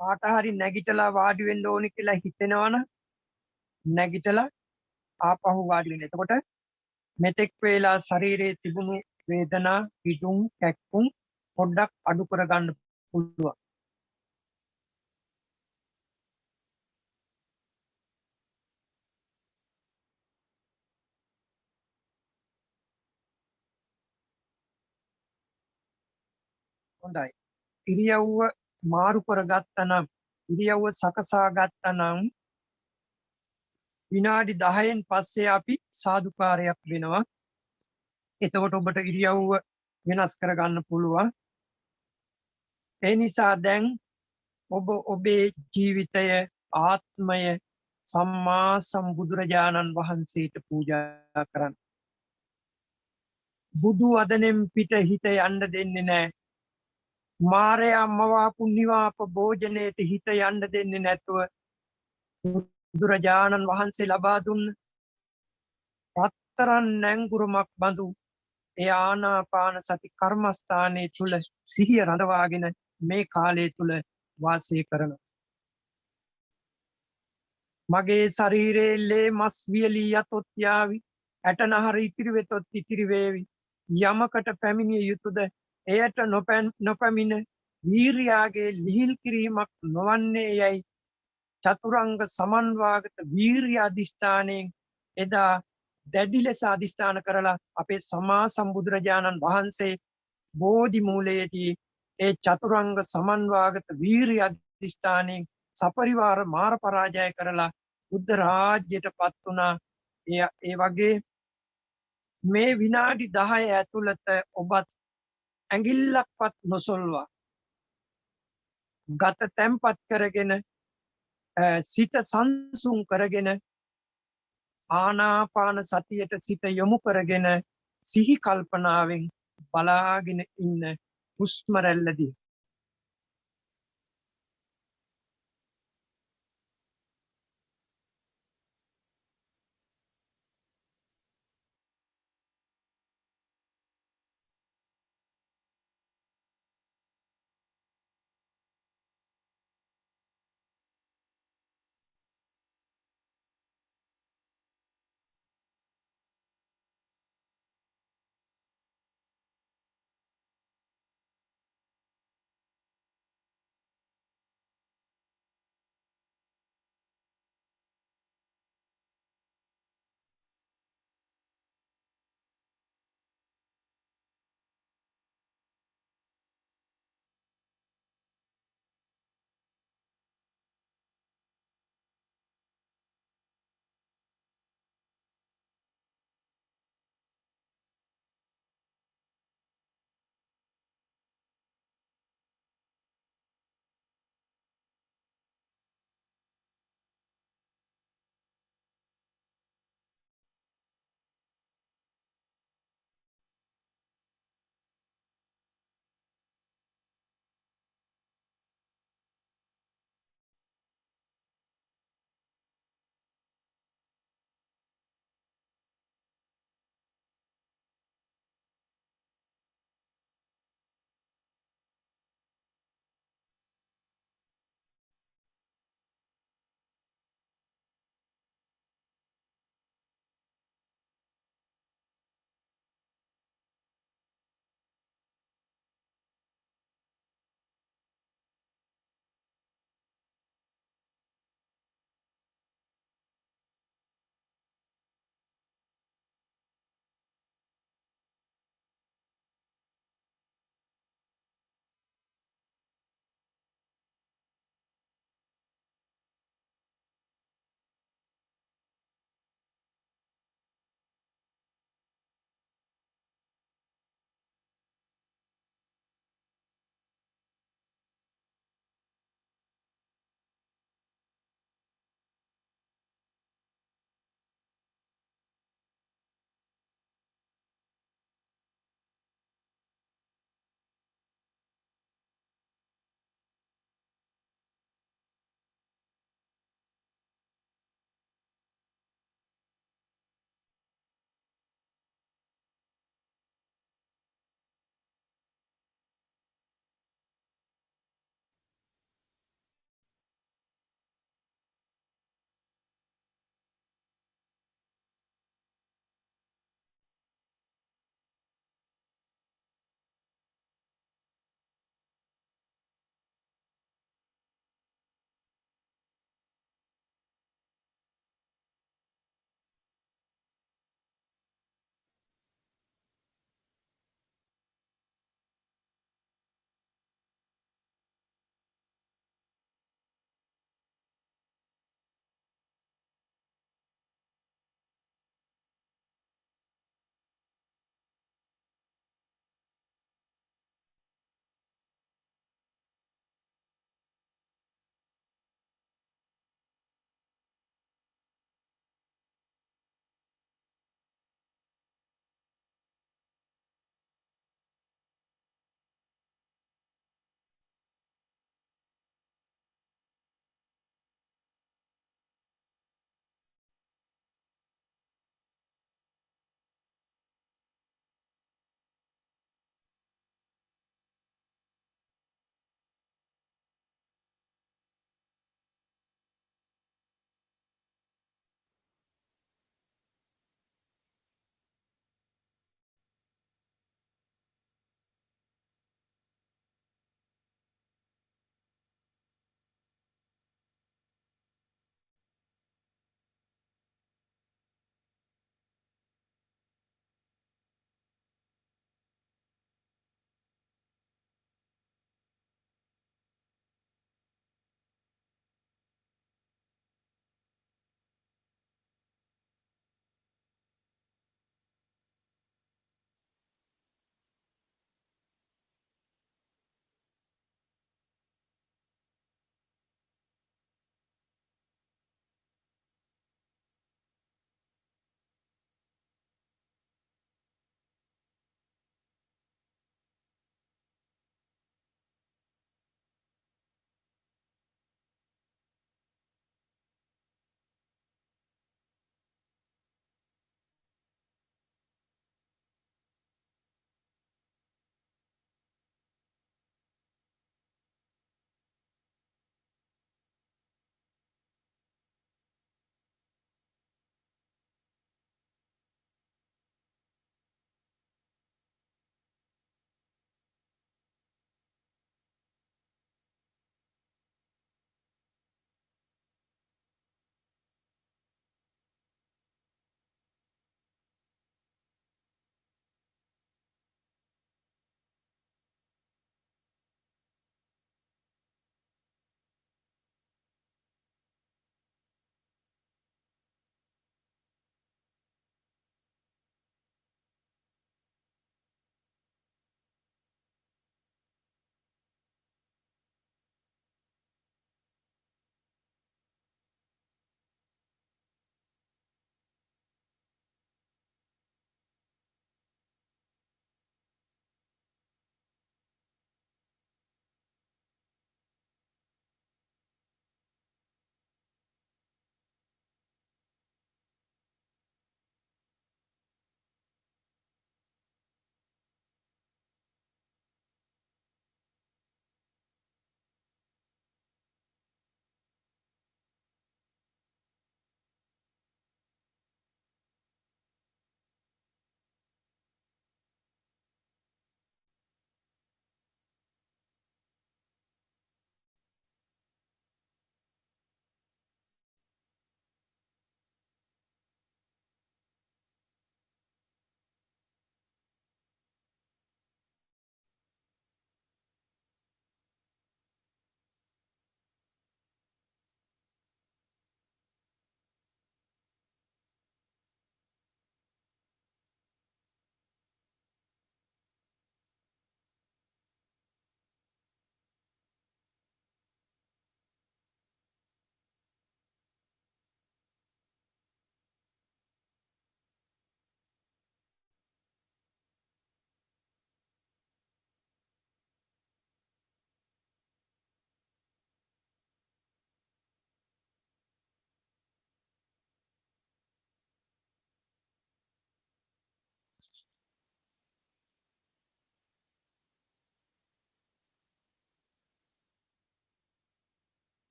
කාට හරි නැගිටලා වාඩි වෙන්න ඕනි කියලා හිතෙනවනම් නැගිටලා ආපහු වාඩි වෙන්න. එතකොට මෙතෙක් වේලා ශරීරයේ තිබුණු වේදනා, පිටුම්, කැක්කුම් පොඩ්ඩක් අඩු කරගන්න පුළුවන්. හොඳයි. ඉරියව්ව මාරු කරගත්තා නම් ඉරියව්ව සකසා ගත්තා නම් විනාඩි 10න් පස්සේ අපි සාදුකාරයක් වෙනවා. එතකොට ඔබට ඉරියව්ව වෙනස් කරගන්න පුළුවන්. ඒ නිසා දැන් ඔබ ඔබේ ජීවිතය ආත්මය සම්මා සම්බුදුරජාණන් වහන්සේට පූජා කරන්න. බුදු වදනෙන් පිට හිත යන්න දෙන්නේ නැහැ. මාරයා මවාපු නිවාප භෝජනයේට හිත යන්න දෙන්නේ නැතුව බුදුරජාණන් වහන්සේ ලබා දුන්න රත්තරන් නැංගුරමක් බඳු ඒ ආනාපාන සති කර්මස්ථානයේ තුල සිහිය රඳවාගෙන මේ කාලය තුල වාසය කරන මගේ ශරීරයේ ලේ මස් වියලී යතොත් යාවි ඇටනහර ඉතිරි වෙතොත් ඉතිරි වේවි යමකට පැමිණිය යුතුයද එයට නොපැමිණ වීර්යාගේ ලිහිල් කිරීමක් නොවන්නේ යයි චතුරංග සමන්වාගත වීර්ය අධිෂ්ඨානයෙන් එදා දැඩි ලෙස අධිෂ්ඨාන කරලා අපේ සමා සම්බුදුරජාණන් වහන්සේ බෝධි මූලයේදී ඒ චතුරංග සමන්වාගත වීර්ය අධිෂ්ඨානයෙන් සපරිවාර මාර පරාජය කරලා බුද්ධ රාජ්‍යයට පත් වුණා. ඒ වගේ මේ විනාඩි 10 ඇතුළත ඔබත් ඇඟිල්ලක්වත් නොසොල්වා ගත තැම්පත් කරගෙන සිත සංසුන් කරගෙන ආනාපාන සතියට සිත යොමු කරගෙන සිහි කල්පනාවෙන් බලාගෙන ඉන්න හුස්ම රැල්ලදී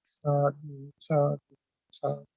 साधु साधु साधु।